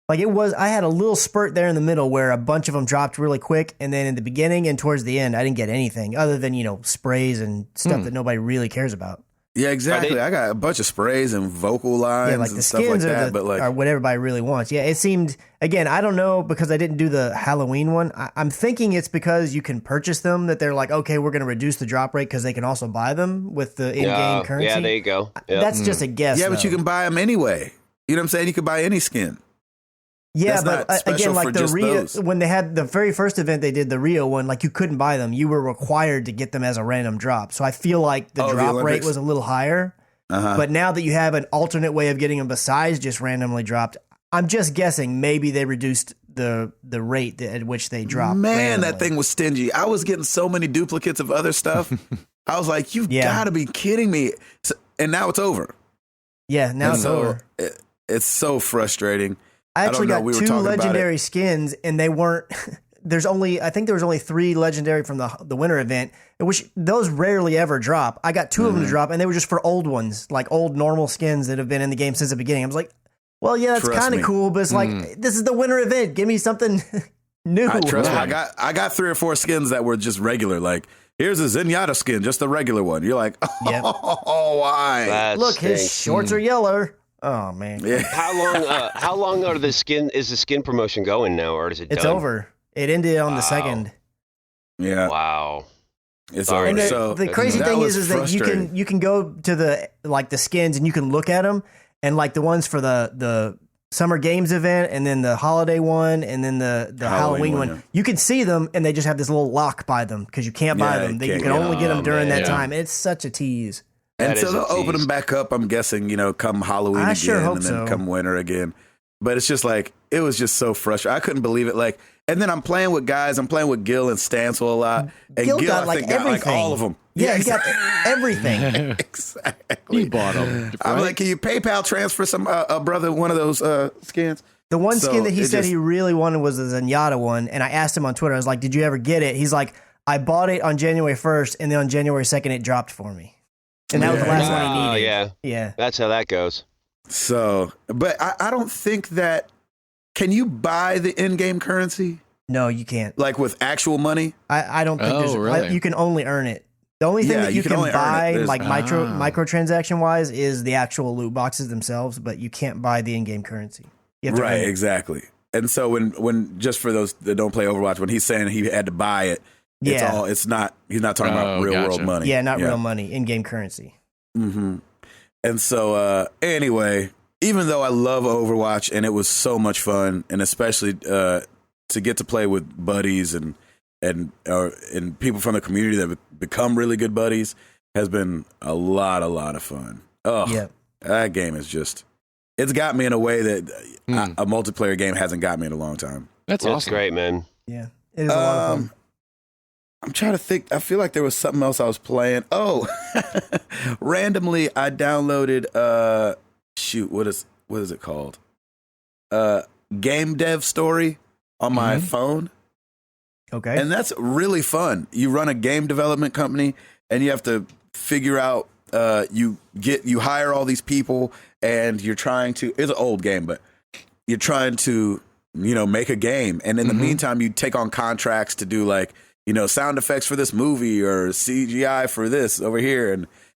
I had a little spurt there in the middle where a bunch of them dropped really quick, and then in the beginning and towards the end, I didn't get anything other than, sprays and stuff that nobody really cares about. Yeah, exactly. I got a bunch of sprays and vocal lines and stuff like that. Are what everybody really wants. Yeah, it seemed, again, I don't know because I didn't do the Halloween one. I'm thinking it's because you can purchase them that they're okay, we're going to reduce the drop rate because they can also buy them with the in-game currency. Yeah, there you go. Yep. That's just a guess. Yeah, but you can buy them anyway. You know what I'm saying? You could buy any skin. Yeah, but again, the Rio, when they had the very first event they did, the Rio one, you couldn't buy them. You were required to get them as a random drop. So I feel like the drop rate was a little higher. But now that you have an alternate way of getting them besides just randomly dropped, I'm just guessing maybe they reduced the rate at which they drop. Man, randomly. That thing was stingy. I was getting so many duplicates of other stuff. I was like, you've got to be kidding me. And now it's over. Yeah, now it's over. It's so frustrating. I actually got 2 legendary skins, and they weren't. I think there was only 3 legendary from the winter event, which those rarely ever drop. I got 2 of them to drop, and they were just for old ones, old normal skins that have been in the game since the beginning. I was like, well, yeah, that's kind of cool, but it's this is the winter event. Give me something New. Trust me, I got 3 or 4 skins that were just regular. Like, here's a Zenyatta skin, just the regular one. You're like, oh, why? Look, his shorts are yellow. Oh man. Yeah. How long is the skin promotion going now, or is it? It's done? over. It ended on the 2nd. Yeah. Wow. It's Sorry. over. And So the crazy thing is that you can go to the skins and you can look at them, and like the ones for the Summer Games event, and then the holiday one, and then the Halloween one. Yeah. You can see them, and they just have this little lock by them because you can't buy them. You can only get them during that time. It's such a tease. And so they'll open them back up, I'm guessing, come Halloween again, sure hope and then so. come winter again. But it's just like, it was just so frustrating. I couldn't believe it. Like, and then I'm playing with guys. I'm playing with Gil and Stancil a lot. And Gil got I think, got like all of them. Yeah, he got everything. Exactly. He bought them. I'm like, can you PayPal transfer some a brother one of those skins? The one skin that he said he really wanted was the Zenyatta one, and I asked him on Twitter. I was like, "Did you ever get it?" He's like, "I bought it on January 1st, and then on January 2nd, it dropped for me." And that was the last one he needed. Oh, yeah. Yeah. That's how that goes. So, but I don't think that, can you buy the in-game currency? No, you can't. Like with actual money? I don't think really? you can only earn it. The only thing that you can buy, like microtransaction wise, is the actual loot boxes themselves, but you can't buy the in-game currency. You have to earn it. Exactly. And so when just for those that don't play Overwatch, when he's saying he had to buy it, he's not talking about real world money. Yeah, not real money, in-game currency. Mm-hmm. And so anyway, even though I love Overwatch and it was so much fun, and especially to get to play with buddies and people from the community that become really good buddies, has been a lot of fun. Oh, yeah. That game is just, it's got me in a way that a multiplayer game hasn't got me in a long time. That's awesome. Great, man. Yeah, it is a lot of fun. I'm trying to think. I feel like there was something else I was playing. Oh, randomly I downloaded what is it called? Game Dev Story on my phone. Okay. And that's really fun. You run a game development company and you have to figure out you hire all these people, and you're trying to, it's an old game, but you're trying to, make a game. And in the meantime, you take on contracts to do like, sound effects for this movie or CGI for this over here,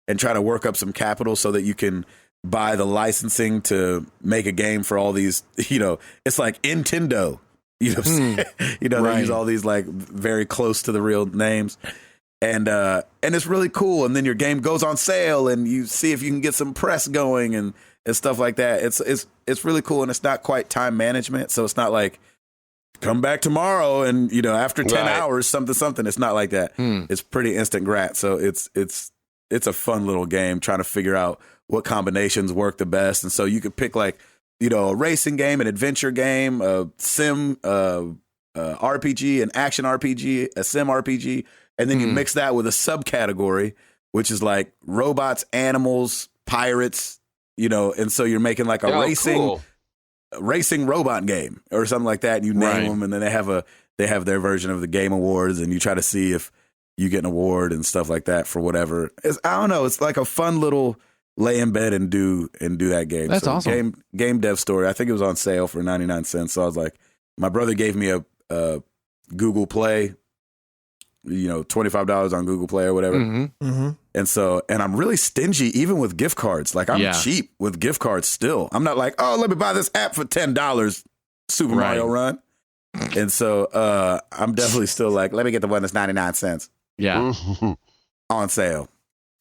and try to work up some capital so that you can buy the licensing to make a game for all these, it's like Nintendo, they use all these like very close to the real names. And it's really cool. And then your game goes on sale and you see if you can get some press going and stuff like that. It's really cool. And it's not quite time management. So it's not like, come back tomorrow and after 10 hours something. It's not like that. It's pretty instant grat. So it's a fun little game trying to figure out what combinations work the best. And so you could pick like a racing game, an adventure game, a sim RPG, an action RPG, a sim RPG, and then you mix that with a subcategory, which is like robots, animals, pirates, and so you're making like a racing robot game or something like that, and you name them, and then they have their version of the Game Awards, and you try to see if you get an award and stuff like that for whatever. I don't know. It's like a fun little lay in bed and do that game. That's awesome. Game Dev Story. I think it was on sale for 99 cents. So I was like, my brother gave me a Google Play, $25 on Google Play or whatever. And so, and I'm really stingy even with gift cards. Like I'm cheap with gift cards still. I'm not like, oh, let me buy this app for $10, Super Mario Run. And so I'm definitely still like, let me get the one that's 99 cents. Yeah. On sale.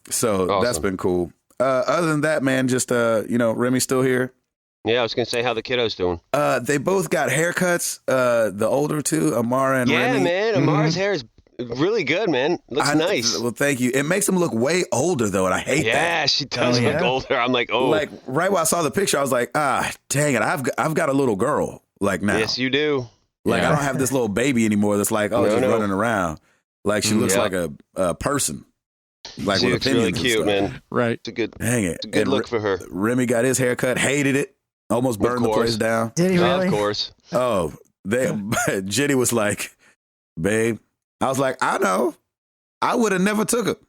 So that's been cool. Other than that, man, just, Remy's still here. Yeah, I was going to say how the kiddos doing. They both got haircuts. The older two, Amara and Remy. Yeah, man. Amara's hair is really good, man. Looks nice. Well, thank you. It makes them look way older, though, and I hate that. Yeah, she does look older. I'm like, oh. Like, right when I saw the picture, I was like, dang it. I've got a little girl, like, now. Yes, you do. Like, I don't have this little baby anymore that's like, running around. Like, she looks like a person. Like, she with looks really cute, man. Right. It's a good, dang it. It's a good look for her. Remy got his haircut, hated it, almost burned the place down. Did he really? Of course. Oh, Jenny was like, babe. I was like, I know. I would have never took it.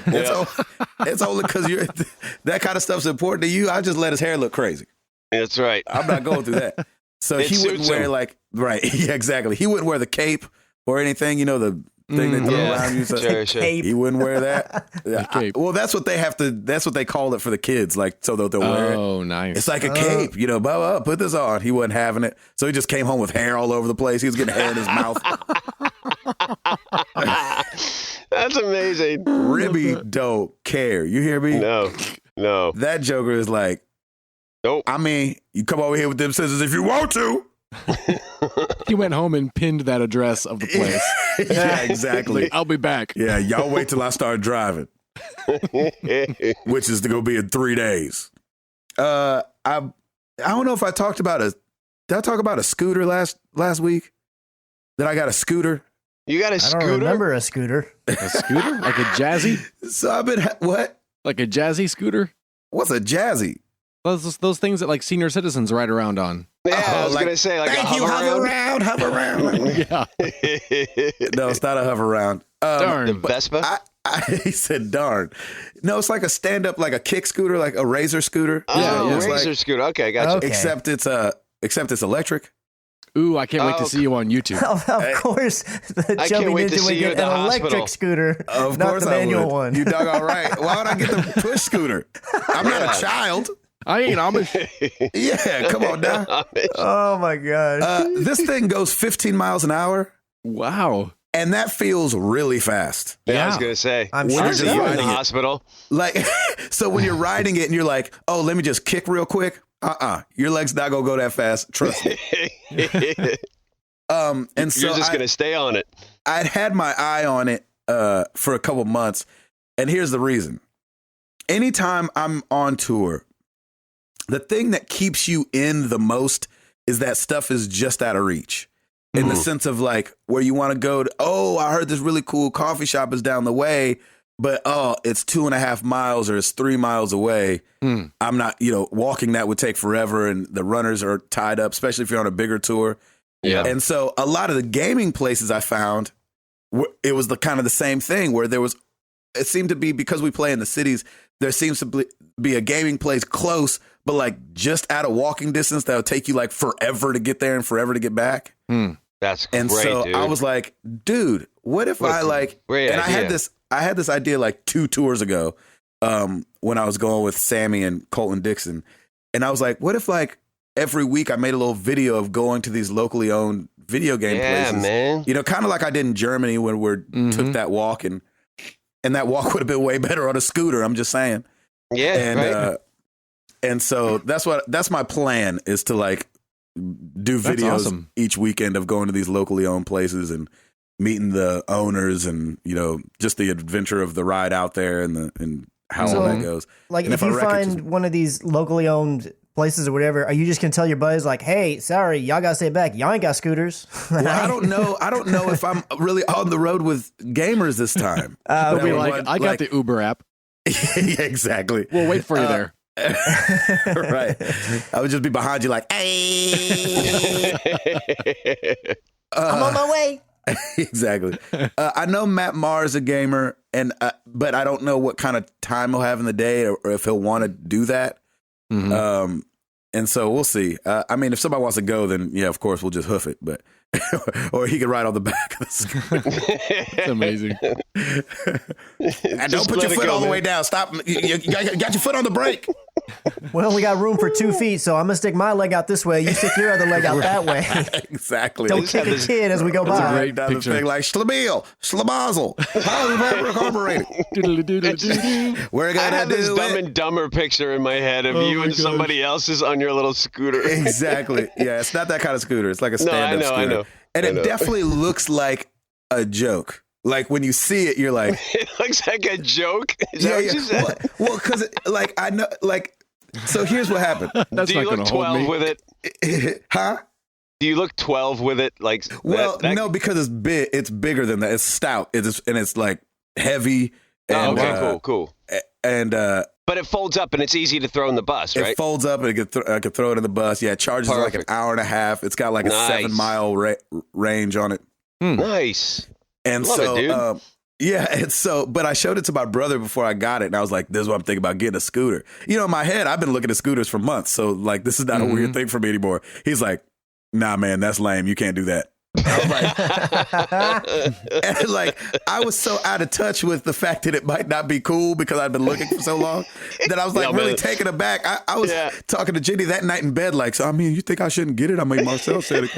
It's only because that kind of stuff's important to you. I just let his hair look crazy. That's right. I'm not going through that. So he wouldn't wear like, right. Yeah, exactly. He wouldn't wear the cape or anything, you know, the thing they throw around you. So Sure. he wouldn't wear that. cape. Well, that's what they call it for the kids. Like, so they'll wear it. Oh, nice. It's like a cape, you know, blah, blah, put this on. He wasn't having it. So he just came home with hair all over the place. He was getting hair in his mouth. That's amazing. Ribby don't care. You hear me? No. That joker is like, nope. I mean, you come over here with them scissors if you want to. He went home and pinned that address of the place. Yeah, exactly. I'll be back. Yeah, y'all wait till I start driving, which is going to be in 3 days. I don't know if I talked about did I talk about a scooter last week? That I got a scooter? You got a scooter? I don't remember a scooter. A scooter? Like a jazzy? So I've been, what? Like a jazzy scooter? What's a jazzy? Those things that like senior citizens ride around on. Yeah, I was going to say, like thank a you, hover around. Yeah. No, it's not a hover around. Darn. The Vespa? He said, darn. No, it's like a stand-up, like a kick scooter, like a Razor scooter. Oh, It's Razor like, scooter. Okay, gotcha. Okay. except it's electric. Ooh, I can't wait to see you on YouTube. Of course, the I chubby can't wait to ninja see would you get at the an hospital. electric scooter, Of not course the I manual would. one. You dog all right. Why would I get the push scooter? I'm not a child. I ain't Amish. Yeah, come on now. Oh my gosh. This thing goes 15 miles an hour, Wow. and that feels really fast. Yeah, I was going to say. I'm When sure you're it just See you in does. the riding it. hospital. Like, so when you're riding it and you're like, oh, let me just kick real quick. Your leg's not gonna go that fast. Trust me. And so You're just going to stay on it. I'd had my eye on it for a couple months, and here's the reason. Anytime I'm on tour, the thing that keeps you in the most is that stuff is just out of reach. In the sense of like where you want to go to, oh, I heard this really cool coffee shop is down the way, but it's 2.5 miles or it's 3 miles away. I'm not, walking that would take forever, and the runners are tied up, especially if you're on a bigger tour. Yeah. And so a lot of the gaming places I found, it was the kind of the same thing where it seemed to be, because we play in the cities, there seems to be a gaming place close, but like just out of walking distance that would take you like forever to get there and forever to get back. That's great, And so dude. I was like, dude, what if I like, great and idea. I had this idea like 2 tours ago when I was going with Sammy and Colton Dixon. And I was like, what if like every week I made a little video of going to these locally owned video game places? Man. Kind of like I did in Germany when we took that walk, and that walk would have been way better on a scooter. I'm just saying. Yeah, And right. and so that's my plan, is to like do That's videos awesome. each weekend of going to these locally owned places and meeting the owners, and just the adventure of the ride out there and how all that goes. Like, And if I you reckon find one of these locally owned places or whatever, are you just gonna tell your buddies like, "Hey, sorry, y'all gotta stay back. Y'all ain't got scooters." Well, I don't know if I'm really on the road with gamers this time. They'll be That like, would, I got the Uber app. yeah, exactly. We'll wait for you there. Right. I would just be behind you like, hey. I'm on my way. Exactly. I know Matt Marr is a gamer, but I don't know what kind of time he'll have in the day, or if he'll want to do that. And so we'll see. I mean, if somebody wants to go, then yeah, of course we'll just hoof it. But or he could ride on the back of the scooter. It's amazing. And don't put your foot all the way down. Stop. You got your foot on the brake. We only got room for 2 feet, so I'm gonna stick my leg out this way. You stick your other leg out that way. Exactly. Don't kick a kid as we go That's a by. great Down the picture. thing like Schlabil, Schlabazel. Carbureted. We're I gonna have this do Dumb it. and Dumber picture in my head of you my and gosh. somebody else's on your little scooter. Exactly. Yeah, it's not that kind of scooter. It's like a No, stand-up I scooter. know. And I it know. definitely looks like a joke. Like when you see it, you're like, It looks like a joke. Is that yeah, what yeah. you said? Well, because like I know, like, so here's what happened. That's Do you not look going to hold 12 me. with it? Huh? Do you look 12 with it? Like, Well, that- no, because it's big. It's bigger than that. It's stout. It's like heavy. Oh, And, okay, cool. And But it folds up and it's easy to throw in the bus, right? it folds up, and I could throw it in the bus. Yeah, it charges like an Perfect. hour and a half. It's got like a Nice. 7-mile range on it. Nice. And Love so, it, dude. yeah, it's so, but I showed it to my brother before I got it, and I was like, this is what I'm thinking about getting a scooter. In my head, I've been looking at scooters for months, so like, this is not a weird thing for me anymore. He's like, nah, man, that's lame. You can't do that. I was and like, I was so out of touch with the fact that it might not be cool because I'd been looking for so long that I was like really taken aback. I was talking to Jenny that night in bed, like, so I mean, you think I shouldn't get it? I mean, Marcel said it.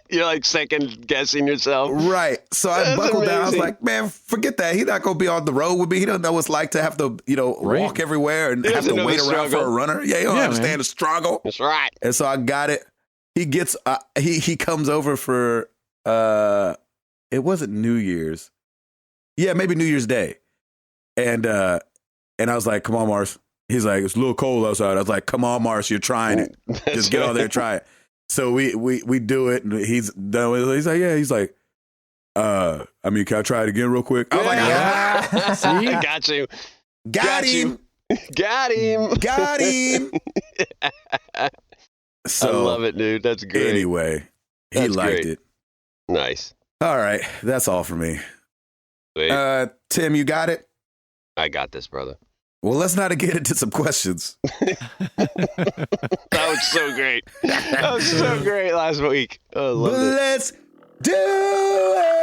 You're like second guessing yourself. Right. So I buckled down. I was like, man, forget that. He's not going to be on the road with me. He doesn't know what it's like to have to, walk everywhere and have to wait around for a runner. Yeah, he don't understand the struggle. That's right. And so I got it. He gets, he comes over for, it wasn't New Year's. Yeah, maybe New Year's Day. And I was like, come on, Mars. He's like, it's a little cold outside. I was like, come on, Mars, you're trying it. Just get on there and try it. So we do it, and he's done with it. He's like, yeah. He's like, I mean, can I try it again real quick? I was like, yeah. See? Got you. Got him. Got him. Got him. So, I love it, dude. That's great. Anyway, he liked it. Nice. All right. That's all for me. Sweet. Tim, you got it? I got this, brother. Well, let's not get into some questions. That was so great. That was so great last week. I loved it. Let's do it!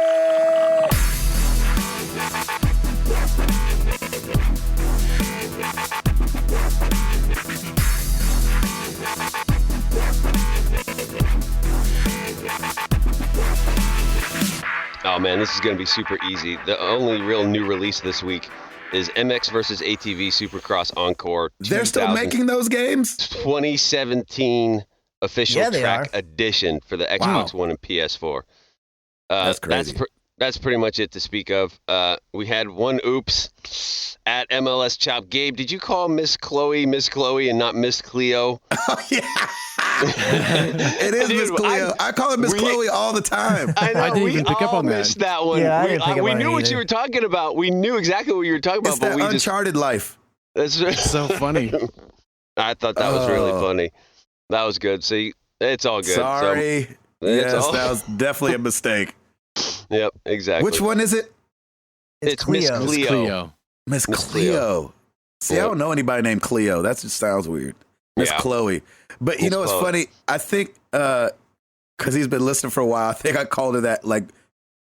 Oh, man, this is going to be super easy. The only real new release this week is MX versus ATV Supercross Encore. They're still making those games? 2017 official track edition for the Xbox One and PS4. That's crazy. That's pretty much it to speak of. We had one oops at MLS Chop. Gabe, did you call Miss Chloe and not Miss Cleo? Oh, yeah. It is Miss Cleo. I call her Miss Chloe all the time. I know. I didn't even pick up on that one. Yeah, I didn't pick up we on knew it what either. you were talking about. We knew exactly what you were talking about. It's that uncharted life. That's so funny. I thought that was really funny. That was good. See, it's all good. Sorry. Yes, that was definitely a mistake. Yep, exactly. Which one is it? It's Miss Cleo. Miss Cleo. See, I don't know anybody named Cleo. That just sounds weird. Miss Chloe. But you know what's funny? I think because he's been listening for a while, I think I called her that like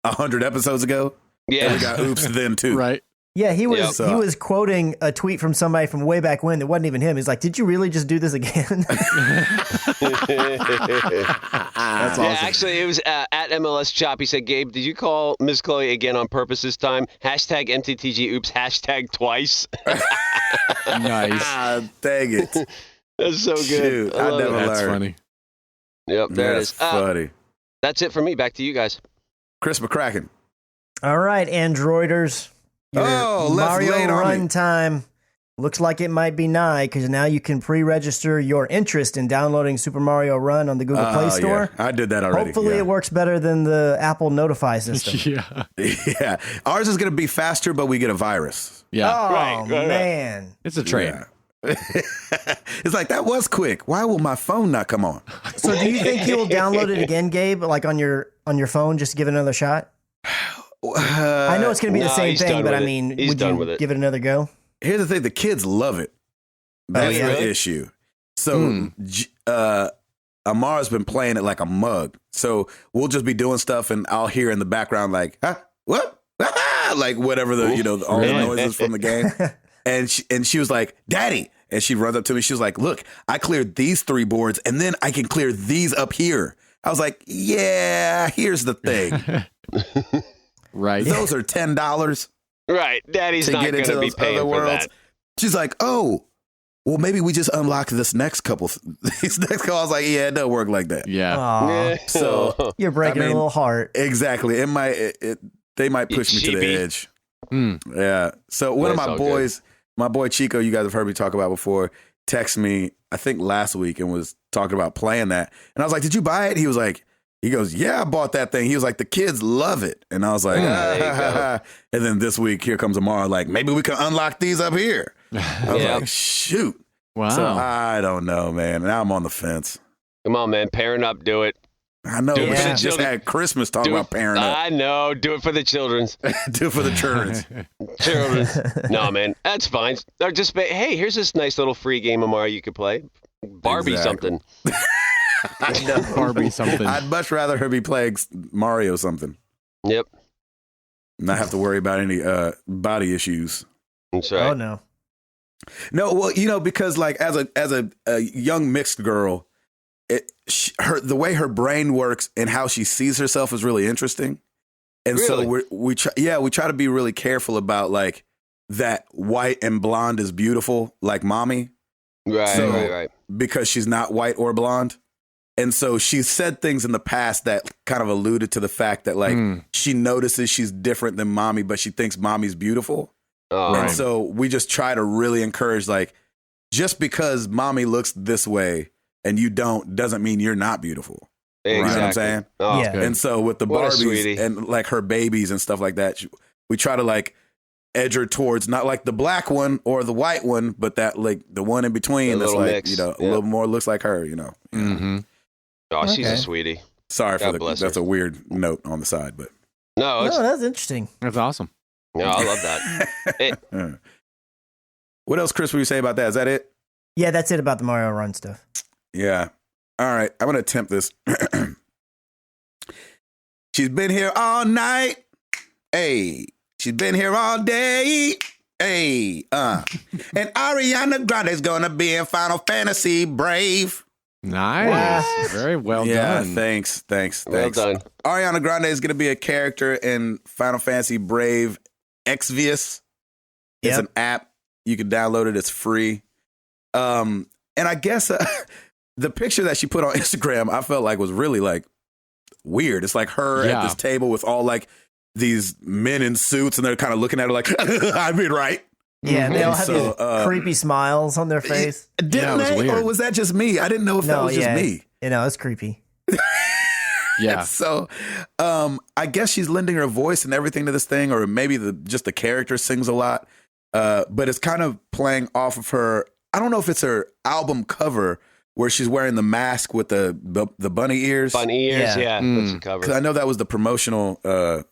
100 episodes ago. Yeah. And we got oops then too. Right. Yeah, he was quoting a tweet from somebody from way back when that wasn't even him. He's like, "Did you really just do this again?" That's awesome. Yeah, actually, it was at MLS Chop. He said, "Gabe, did you call Miss Chloe again on purpose this time? Hashtag MTTG oops. Hashtag twice." Nice. Dang it. That's so good. Shoot, I never learned. That's funny. Yep, there That's it is. funny. That's it for me. Back to you guys. Chris McCracken. All right, Androiders. Your let's Mario lay it on run me. time looks like it might be nigh because now you can pre-register your interest in downloading Super Mario Run on the Google Play Store. Yeah. I did that already. Hopefully it works better than the Apple Notify system. Yeah. Yeah. Ours is going to be faster, but we get a virus. Yeah. Oh, Right. man. It's a train. Yeah. It's like, that was quick. Why will my phone not come on? So do you think you'll download it again, Gabe, like on your phone just to give it another shot? I know it's going to be the same thing, but I mean, would you give it another go? Here's the thing. The kids love it. That's the issue. So Amara's been playing it like a mug. So we'll just be doing stuff and I'll hear in the background like, huh? What? Like whatever the, all the noises from the game. And she was like, Daddy. And she runs up to me. She was like, look, I cleared these 3 boards and then I can clear these up here. I was like, yeah, here's the thing. Right. Those are $10. Right. Daddy's to not get going into to be those paying other for worlds. that. She's like, oh, well, maybe we just unlock this next couple. These next couple. I was like, yeah, it doesn't work like that. Yeah. Aw, So you're breaking a little heart. Exactly. It might. They might push me to the edge. Yeah. So one of my boys, my boy Chico, you guys have heard me talk about before, texted me, I think last week, and was talking about playing that. And I was like, did you buy it? He goes, yeah, I bought that thing. He was like, the kids love it. And I was like, and then this week, here comes Amara, like, maybe we can unlock these up here. I was like, shoot. Wow. So I don't know, man. Now I'm on the fence. Come on, man. Parent up. Do it. I know. We just had Christmas talking about parent up. I know. Do it for the children's. Do it for the children's. No, man. That's fine. Or just, hey, here's this nice little free game, Amara, you could play. Barbie something. I know. Barbie something. I'd much rather her be playing Mario something. Yep. Not have to worry about any body issues. That's right. Oh no. No, well, because like as a young mixed girl, the way her brain works and how she sees herself is really interesting. And Really? so we try to be really careful about like that white and blonde is beautiful, like mommy. Right. Because she's not white or blonde. And so she said things in the past that kind of alluded to the fact that like she notices she's different than mommy, but she thinks mommy's beautiful. Oh, And so we just try to really encourage, like, just because mommy looks this way and you don't, doesn't mean you're not beautiful. exactly. You know what I'm saying? Oh, Yeah. And so with the What a Barbies sweetie. and like her babies and stuff like that, we try to like edge her towards not like the black one or the white one, but that like the one in between The that's little like, mix. a little more looks like her, Mm-hmm. Oh, she's Okay. a sweetie. Sorry God for bless that's her. a weird note on the side, but No, No, that's interesting. That's awesome. no, I love that. What else, Chris, would you say about that? Is that it? Yeah, that's it about the Mario Run stuff. Yeah. All right. I'm going to attempt this. She's been here all night. Hey. She's been here all day. Hey. And Ariana Grande's going to be in Final Fantasy Brave. Nice. Very well done. Thanks. Well done. Ariana Grande is going to be a character in Final Fantasy Brave Exvius. It's Yep. an app. You can download it. It's free. And I guess the picture that she put on Instagram, I felt like was really like weird. It's like her at this table with all like these men in suits, and they're kind of looking at her like, I mean, right? Yeah, they all have So, these creepy smiles on their face. Didn't it was they? weird. Or was that just me? I didn't know if that was just me. It's creepy. Yeah. So, I guess she's lending her voice and everything to this thing, or maybe just the character sings a lot. But it's kind of playing off of her. I don't know if it's her album cover where she's wearing the mask with the bunny ears. Bunny ears, yeah. That's the cover. 'Cause I know that was the promotional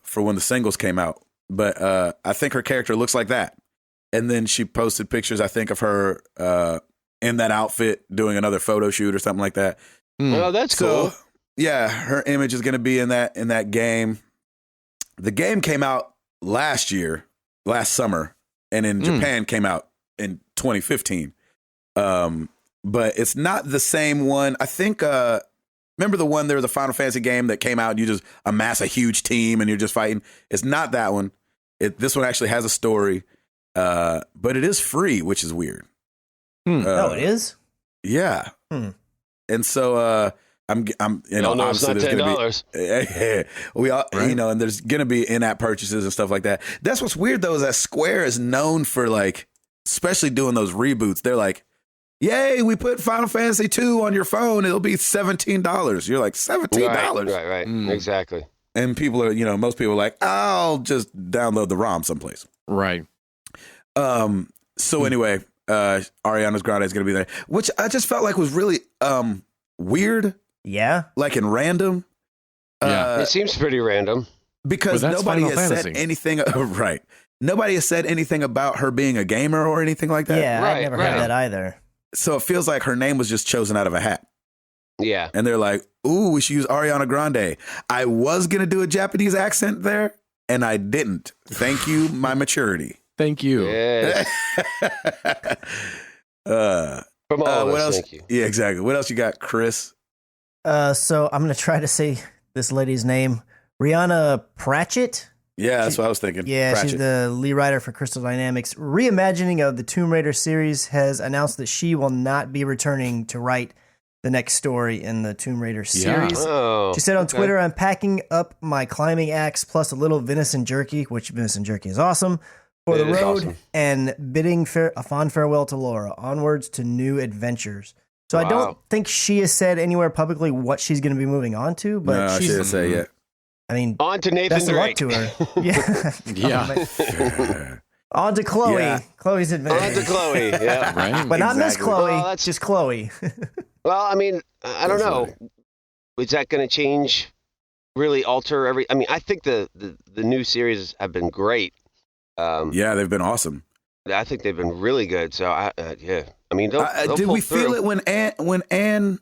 for when the singles came out. But I think her character looks like that. And then she posted pictures, I think, of her in that outfit doing another photo shoot or something like that. Oh, that's cool. So, yeah, her image is going to be in that game. The game came out last summer, and in Japan came out in 2015. But it's not the same one. I think, remember the one there was a Final Fantasy game that came out and you just amass a huge team and you're just fighting? It's not that one. This one actually has a story, but it is free, which is weird. Oh, it is? Yeah. And so, I'm No, it's obviously not there's gonna $10. be we all and there's gonna be in-app purchases and stuff like that. That's what's weird though, is that Square is known for like, especially doing those reboots. They're like, yay, we put Final Fantasy 2 on your phone, it'll be $17. You're like, $17. Right. Exactly. And people are, most people are like, I'll just download the ROM someplace. Right. So anyway, Ariana Grande is gonna be there, which I just felt like was really weird. Yeah. Like in random. Yeah. It seems pretty random. Because But that's nobody Final has said Fantasy. anything. Right. Nobody has said anything about her being a gamer or anything like that. Yeah, I Right, never right. heard that either. So it feels like her name was just chosen out of a hat. Yeah. And they're like, ooh, we should use Ariana Grande. I was going to do a Japanese accent there, and I didn't. Thank you, my maturity. Thank you. Yeah. From all of what us, else? thank you. Yeah, exactly. What else you got, Chris? So I'm going to try to say this lady's name. Rhianna Pratchett. Yeah, that's what I was thinking. Yeah, Pratchett. she's the lead writer for Crystal Dynamics. Reimagining of the Tomb Raider series has announced that she will not be returning to write the next story in the Tomb Raider series. Oh, She said on okay. Twitter, I'm packing up my climbing axe plus a little venison jerky, which venison jerky is awesome, for the It is road awesome. and bidding a fond farewell to Laura. Onwards to new adventures. So I don't Wow. think she has said anywhere publicly what she's going to be moving on to, but No, she she's, didn't say yet. I mean, On to Nathan best of luck Drake. to her. Yeah. Yeah. On to Chloe. Yeah. Chloe's On adventure. to Chloe. Yeah. Right. But not Miss Exactly. Chloe, Well, that's- just Chloe. Well, I mean, I don't That's know. Is that going to change? Really alter every? I mean, I think the new series have been great. Yeah, they've been awesome. I think they've been really good. So yeah. I mean, they'll Did pull we feel through. it when Anne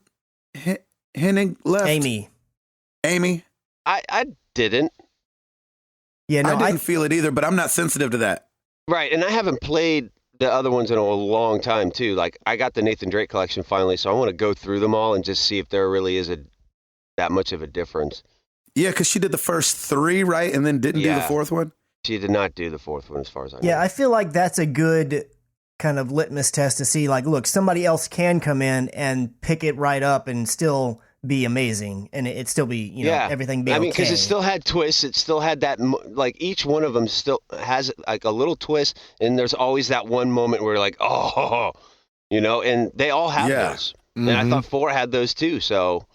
Henning left? Amy. I didn't. Yeah, no, I didn't feel it either, but I'm not sensitive to that. Right, and I haven't played the other ones in a long time too. Like I got the Nathan Drake collection finally, so I want to go through them all and just see if there really is that much of a difference. Yeah, because she did the first 3, right, and then didn't do the 4th one. She did not do the 4th one, as far as I know. Yeah, I feel like that's a good kind of litmus test to see, like, look, somebody else can come in and pick it right up and still be amazing, and it still be, everything be okay. I mean, because it still had twists. It still had that, like, each one of them still has, like, a little twist, and there's always that one moment where, like, and they all have those. Mm-hmm. And I thought 4 had those, too, so,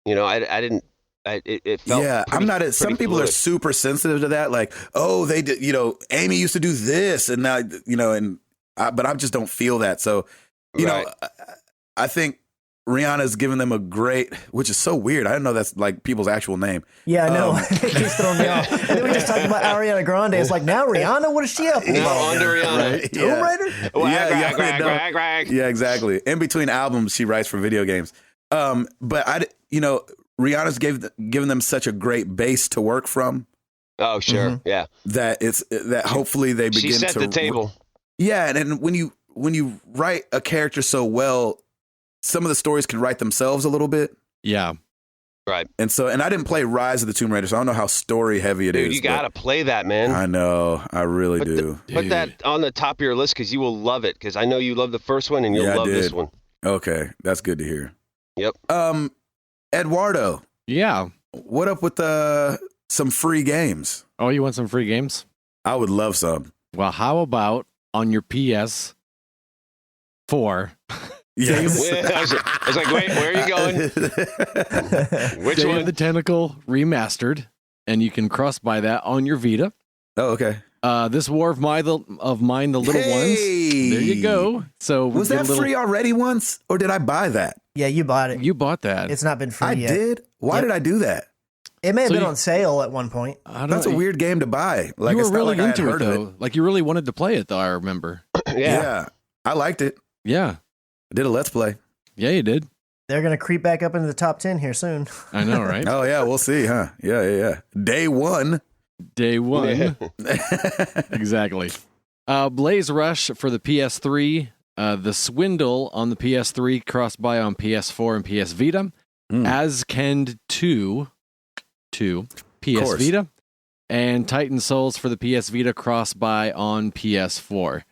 I didn't. It felt I'm not. Some people are super sensitive to that. Like, oh, they did. Amy used to do this, and now, but I just don't feel that. So, I think Rhianna's given them a great, which is so weird. I didn't know that's like people's actual name. Yeah, I know. It keeps throwing me off. And then we just talked about Ariana Grande. It's like, now Rhianna, what is she up to? Now on to Rihanna. Right? Tomb Raider? Yeah, exactly. In between albums, she writes for video games. But Rihanna's given them such a great base to work from. Oh, sure. Yeah. That hopefully they begin to. She set the table. Yeah. And when you write a character so well, some of the stories can write themselves a little bit. Yeah. Right. And I didn't play Rise of the Tomb Raider, so I don't know how story heavy it is. Dude, you got to play that, man. I know. I really do. Put that on the top of your list because you will love it. Because I know you love the first one and you'll love this one. Okay. That's good to hear. Yep. Eduardo. Yeah. What up with some free games? Oh, you want some free games? I would love some. Well, how about on your PS4? Yes. I was like, wait, where are you going? Which Day one? of the Tentacle Remastered, and you can cross-buy that on your Vita. Oh, okay. This War of Mine, the Little Ones. There you go. So was that free already once, or did I buy that? Yeah, you bought it. You bought that. It's not been free yet. I did? Why did I do that? It may have been on sale at one point. That's a weird game to buy. Like, you were really like into it, though. Like, you really wanted to play it, though, I remember. Yeah. I liked it. Yeah. I did a Let's Play. Yeah, you did. They're going to creep back up into the top 10 here soon. I know, right? Oh, yeah, we'll see, huh? Yeah. Day one. Exactly. Blaze Rush for the PS3. The Swindle on the PS3, cross-buy on PS4 and PS Vita. Ascend 2, PS Vita. And Titan Souls for the PS Vita, cross-buy on PS4.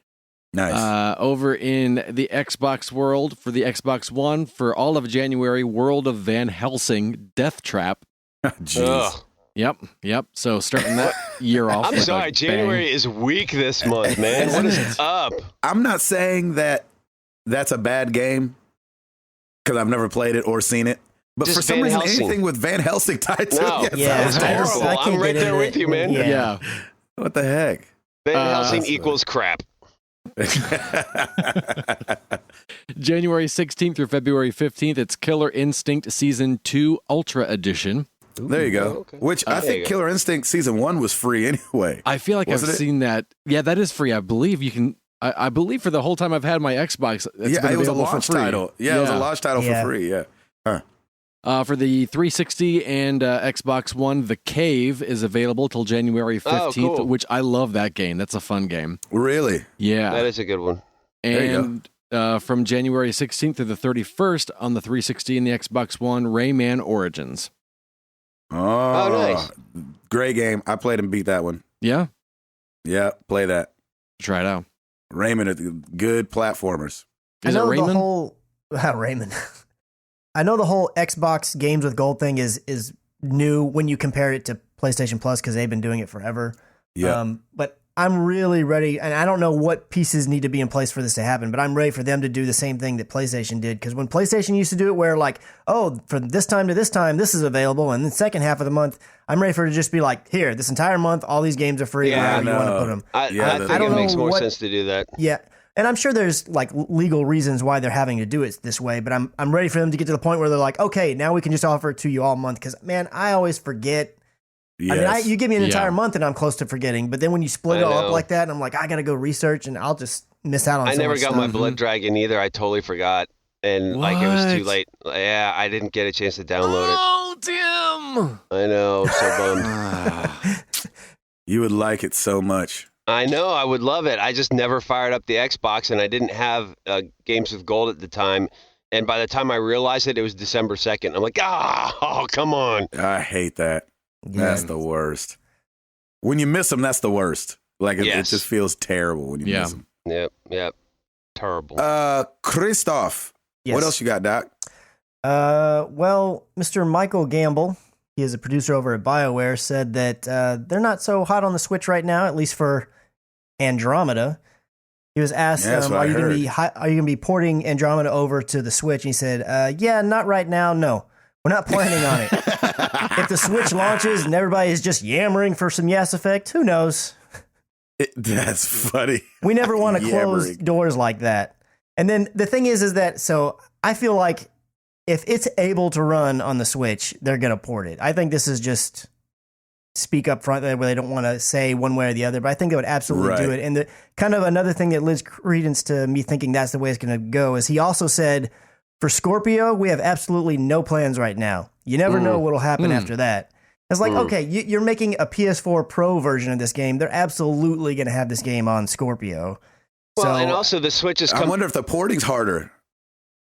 Nice. Over in the Xbox world, for the Xbox One, for all of January, World of Van Helsing Death Trap. Jeez. Yep. So starting that year off. I'm sorry, January is weak this month, man. What is up? I'm not saying that that's a bad game because I've never played it or seen it. But Just for some Van reason, Helsing. anything with Van Helsing tied to it, it's horrible. I'm right there with you, man. Yeah. What the heck? Van Helsing equals crap. January 16th through February 15th, it's Killer Instinct Season 2 Ultra Edition. There you go. Okay. Which I think Killer Instinct Season 1 was free anyway. I feel like I've seen that. Yeah, that is free. I believe you can. I believe for the whole time I've had my Xbox, it was a launch title. Yeah, it was a launch title for free. Yeah. For the 360 and Xbox One, The Cave is available till January 15th, which I love that game. That's a fun game. Really? Yeah. That is a good one. And from January 16th to the 31st on the 360 and the Xbox One, Rayman Origins. Oh, nice. Great game. I played and beat that one. Yeah? Yeah, play that. Try it out. Rayman are good platformers. Is it Rayman? Rayman. I know the whole Xbox games with gold thing is new when you compare it to PlayStation Plus because they've been doing it forever. Yeah. But I'm really ready, and I don't know what pieces need to be in place for this to happen, but I'm ready for them to do the same thing that PlayStation did. Because when PlayStation used to do it where like, oh, from this time to this time, this is available, and the second half of the month, I'm ready for it to just be like, here, this entire month, all these games are free, wherever you want to put them. I think it makes more sense to do that. Yeah. And I'm sure there's like legal reasons why they're having to do it this way, but I'm ready for them to get to the point where they're like, okay, now we can just offer it to you all month. Because man, I always forget. Yes. I mean, you give me an entire month and I'm close to forgetting. But then when you split it all up like that, and I'm like, I got to go research, and I'll just miss out on. I never got my Blood Dragon either. I totally forgot. and like it was too late. Yeah, I didn't get a chance to download it. Oh, Tim! I know, I'm so bummed. You would like it so much. I know, I would love it. I just never fired up the Xbox, and I didn't have Games with Gold at the time. And by the time I realized it, it was December 2nd. I'm like, oh, come on. I hate that. That's the worst. When you miss them, that's the worst. Like, it just feels terrible when you miss them. Yep. Terrible. Christoph, what else you got, Doc? Well, Mr. Michael Gamble, he is a producer over at BioWare, said that they're not so hot on the Switch right now, at least for Andromeda. He was asked, are you going to be porting Andromeda over to the Switch? And he said, yeah, not right now, no. We're not planning on it. If the Switch launches and everybody is just yammering for some Yes Effect, who knows? That's funny. We never want to close doors like that. And then the thing is that, so I feel like if it's able to run on the Switch, they're going to port it. I think this is just speak up front where they don't want to say one way or the other, but I think they would absolutely do it. And the kind of another thing that lends credence to me thinking that's the way it's going to go is he also said, for Scorpio, we have absolutely no plans right now. You never know what'll happen after that. It's like, okay, you're making a PS4 Pro version of this game. They're absolutely going to have this game on Scorpio. Well, and also the Switch is... I wonder if the porting's harder.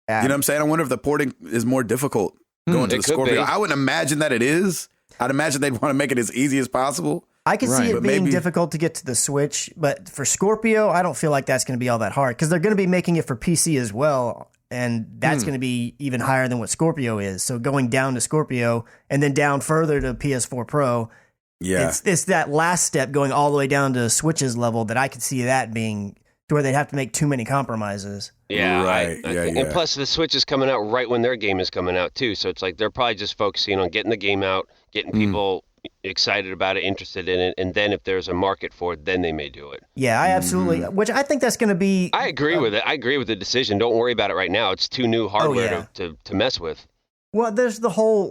You know what I'm saying? I wonder if the porting is more difficult going to the Scorpio. I wouldn't imagine that it is. I'd imagine they'd want to make it as easy as possible. I could see it being difficult to get to the Switch, but for Scorpio, I don't feel like that's going to be all that hard because they're going to be making it for PC as well, and that's going to be even higher than what Scorpio is. So going down to Scorpio and then down further to PS4 Pro, it's that last step going all the way down to Switch's level that I could see that being to where they'd have to make too many compromises. Yeah, and plus the Switch is coming out right when their game is coming out too, so it's like they're probably just focusing on getting the game out, getting people excited about it, interested in it, and then if there's a market for it, then they may do it. Yeah, I absolutely, which I think that's going to be... I agree with it. I agree with the decision. Don't worry about it right now. It's too new hardware to mess with. Well, there's the whole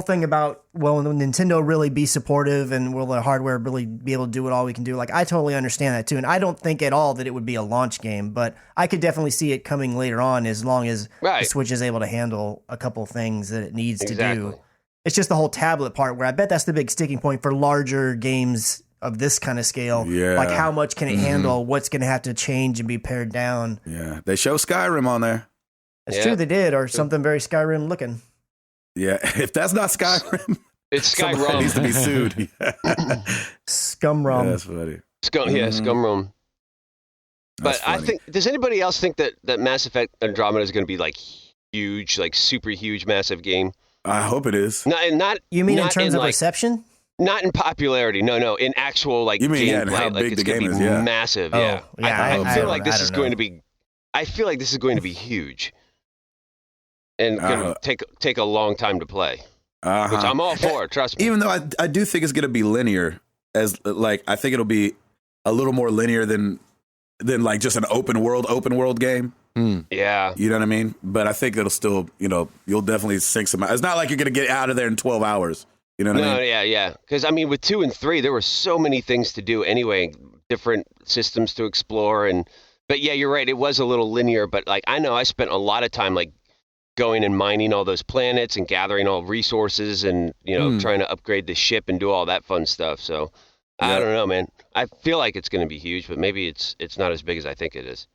thing about, will Nintendo really be supportive and will the hardware really be able to do what all we can do? Like, I totally understand that too. And I don't think at all that it would be a launch game, but I could definitely see it coming later on as long as the Switch is able to handle a couple things that it needs to do. It's just the whole tablet part where I bet that's the big sticking point for larger games of this kind of scale. Yeah. Like, how much can it handle? What's going to have to change and be pared down? Yeah. They show Skyrim on there. It's true they did, or something very Skyrim looking. Yeah, if that's not Skyrim, it's Skyrim. Needs to be sued. Scumrum. Yeah, that's funny. Scumrum. But I think, does anybody else think that Mass Effect Andromeda is going to be like huge, like super huge, massive game? I hope it is. Not. You mean in terms of reception? Not in popularity. No. In actual like gameplay. How big it's the game is? Massive. Yeah. I feel like this is going to be. I feel like this is going to be huge. And going to take a long time to play, which I'm all for. Trust me. Even though I do think it's going to be linear, as like I think it'll be a little more linear than like just an open world game. Yeah, you know what I mean. But I think it'll still, you'll definitely sink some. It's not like you're going to get out of there in 12 hours. You know what I mean? Yeah. Because I mean, with 2 and 3, there were so many things to do anyway, different systems to explore, but yeah, you're right. It was a little linear, but like I know I spent a lot of time like going and mining all those planets and gathering all resources and, trying to upgrade the ship and do all that fun stuff. So I don't know, man. I feel like it's going to be huge, but maybe it's not as big as I think it is.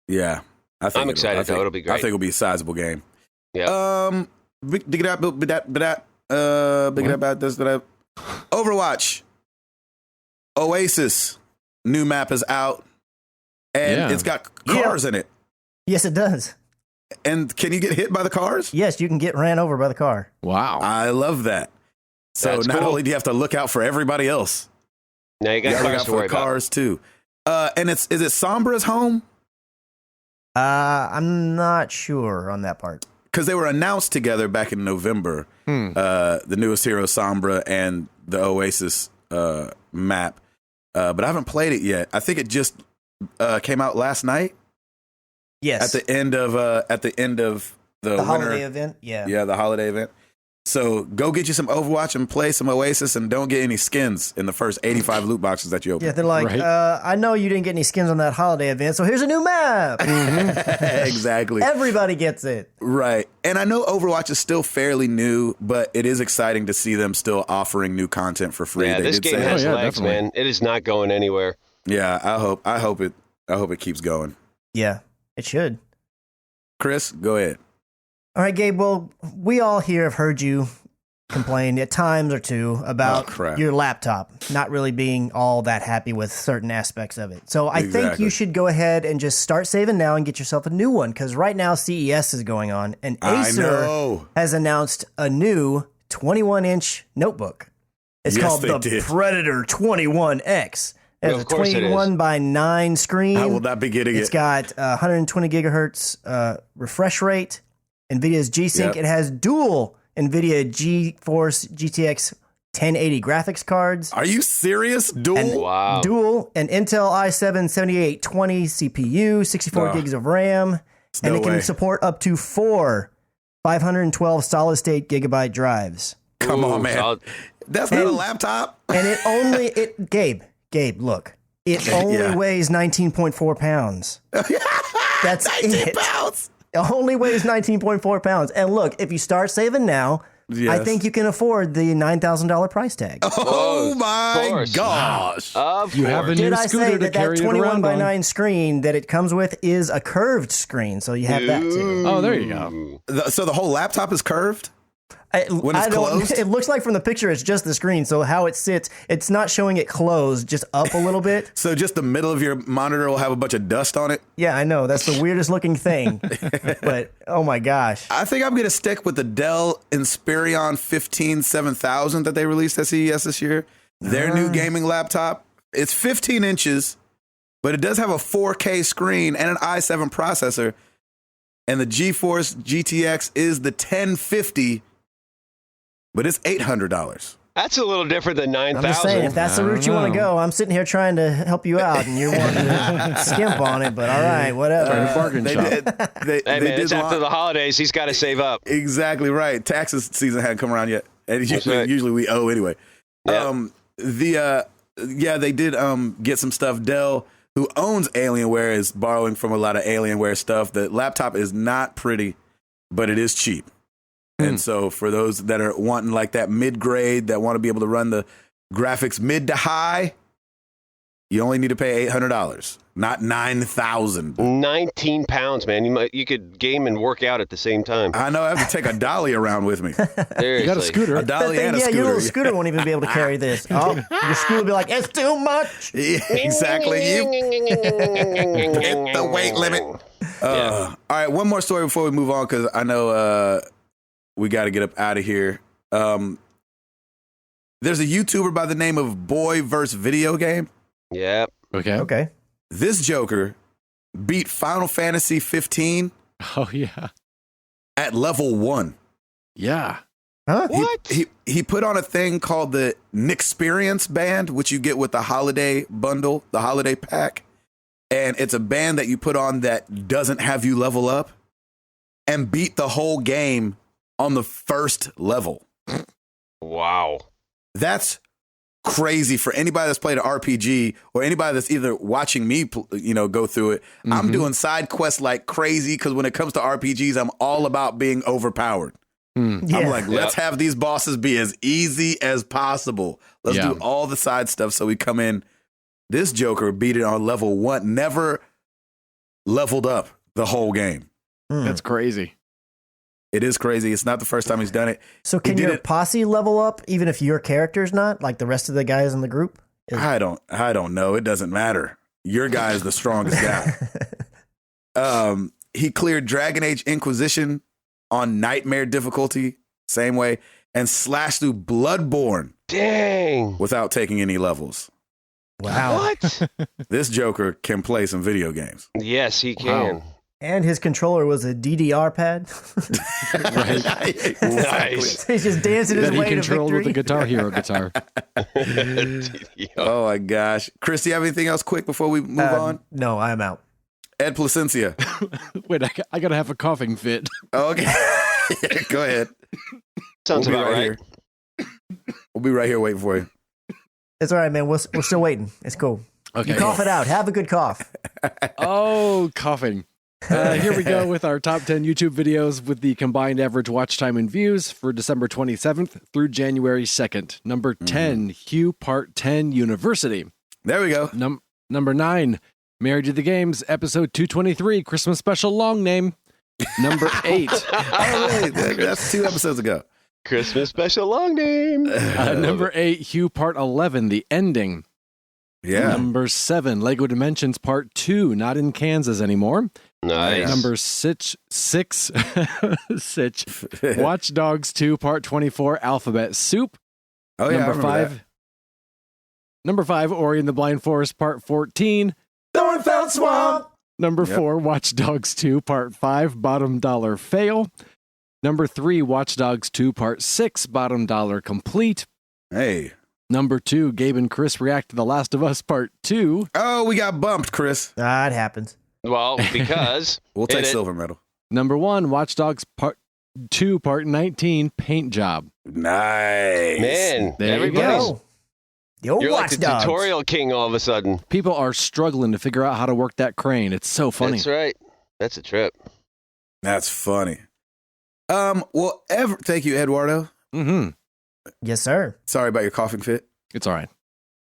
Yeah. I'm excited though. It'll be great. I think it'll be a sizable game. Yeah. Overwatch. Oasis. New map is out. And it's got cars in it. Yes, it does. And can you get hit by the cars? Yes, you can get ran over by the car. Wow. I love that. So not only do you have to look out for everybody else, now you got cars to worry about. Cars too. And is it Sombra's home? I'm not sure on that part. Because they were announced together back in November, the newest hero Sombra and the Oasis map. But I haven't played it yet. I think it just came out last night. Yes. At the end of the holiday event. Yeah. Yeah, the holiday event. So go get you some Overwatch and play some Oasis, and don't get any skins in the first 85 loot boxes that you open. Yeah, they're like, I know you didn't get any skins on that holiday event, so here's a new map. Exactly. Everybody gets it. Right. And I know Overwatch is still fairly new, but it is exciting to see them still offering new content for free. Yeah, this game has legs, man. It is not going anywhere. Yeah, I hope it keeps going. Yeah, it should. Chris, go ahead. All right, Gabe. Well, we all here have heard you complain at times or two about your laptop not really being all that happy with certain aspects of it. So I think you should go ahead and just start saving now and get yourself a new one, because right now CES is going on, and Acer has announced a new 21-inch notebook. It's called the Predator 21X. It has a 21 by 9 screen. I will not be getting it. It's got 120 gigahertz refresh rate. NVIDIA's G-Sync. It has dual NVIDIA GeForce GTX 1080 graphics cards. Are you serious? Dual? Wow. Dual, an Intel i7-7820 CPU, 64 gigs of RAM, and it can support up to 4 512 solid-state gigabyte drives. Come on, man. That's not a laptop. And it only, Gabe, look. It only weighs 19.4 pounds. That's 19 pounds. It only weighs 19.4 pounds. And look, if you start saving now, I think you can afford the $9,000 price tag. Oh my gosh. You have a new scooter to carry it around on. That 21 by 9 screen that it comes with is a curved screen, so you have that too. Oh, there you go. So the whole laptop is curved? When it's closed? It looks like from the picture it's just the screen, so how it sits, it's not showing it closed, just up a little bit. So just the middle of your monitor will have a bunch of dust on it? Yeah, I know. That's the weirdest looking thing. But, oh my gosh. I think I'm going to stick with the Dell Inspiron 15-7000 that they released at CES this year. Their new gaming laptop. It's 15 inches, but it does have a 4K screen and an i7 processor. And the GeForce GTX is the 1050, but it's $800. That's a little different than 9,000. I'm just saying, if that's the route you want to go, I'm sitting here trying to help you out, and you're wanting to skimp on it, but all right, whatever. It's after the holidays. He's got to save up. Exactly right. Taxes season hadn't come around yet. And usually we owe anyway. Yeah. They did get some stuff. Dell, who owns Alienware, is borrowing from a lot of Alienware stuff. The laptop is not pretty, but it is cheap. And so for those that are wanting like that mid-grade, that want to be able to run the graphics mid to high, you only need to pay $800, not $9,000. 19 pounds, man. You could game and work out at the same time. I know. I have to take a dolly around with me. Seriously. You got a scooter. A dolly and a scooter. Your little scooter won't even be able to carry this. Oh, your scooter will be like, it's too much. Yeah, exactly. You hit the weight limit. All right, one more story before we move on, because I know we got to get up out of here. There's a YouTuber by the name of BOYvsVIDEOGAME. Yep. Okay. This joker beat Final Fantasy 15. Oh, yeah. At level 1. Yeah. Huh? What? He put on a thing called the Nixperience band, which you get with the holiday bundle, the holiday pack. And it's a band that you put on that doesn't have you level up, and beat the whole game on the first level. Wow. That's crazy for anybody that's played an RPG, or anybody that's either watching me, go through it. Mm-hmm. I'm doing side quests like crazy, because when it comes to RPGs, I'm all about being overpowered. I'm like, let's have these bosses be as easy as possible. Let's do all the side stuff. So we come in. This joker beat it on level 1, never leveled up the whole game. That's crazy. It is crazy. It's not the first time he's done it. So can your posse level up even if your character's not, like the rest of the guys in the group? I don't know. It doesn't matter. Your guy is the strongest guy. He cleared Dragon Age Inquisition on Nightmare difficulty, same way, and slashed through Bloodborne. Dang. Without taking any levels. Wow. What? This joker can play some video games. Yes, he can. Wow. And his controller was a DDR pad. Nice. He's just dancing his That he way to controlled victory. with the Guitar Hero guitar. Oh my gosh. Chris, do you have anything else quick before we move on? No, I'm out. Ed Placencia. Wait, I gotta have a coughing fit. Okay. Go ahead. Sounds about right. Here. We'll be right here waiting for you. It's all right, man. We're still waiting. It's cool. Okay. You cough it out. Have a good cough. Oh, coughing. Here we go with our top 10 YouTube videos with the combined average watch time and views for December 27th through January 2nd. Number 10, Hugh Part 10 University. There we go. Number 9, Married to the Games, episode 223, Christmas special long name. Number 8. Oh, wait, that's 2 episodes ago. Christmas special long name. Number 8, Hugh Part 11, The Ending. Yeah. Number 7, Lego Dimensions Part 2, not in Kansas anymore. Nice. Number 6, Watch Dogs 2 Part 24, Alphabet Soup. Oh, yeah. Number 5, Ori and the Blind Forest Part 14, Thornfeld Swamp. Number 4, Watch Dogs 2 Part 5, Bottom Dollar Fail. Number 3, Watch Dogs 2 Part 6, Bottom Dollar Complete. Hey. Number 2, Gabe and Chris react to The Last of Us Part 2. Oh, we got bumped, Chris. It happens. Well, because we'll take silver medal. Number 1, Watch Dogs Part 2 Part 19, Paint Job. Nice. Man, there everybody's... You're like the tutorial king all of a sudden. People are struggling to figure out how to work that crane. It's so funny. That's right. That's a trip. That's funny. Well, thank you, Eduardo. Mm-hmm. Yes, sir. Sorry about your coughing fit. It's all right.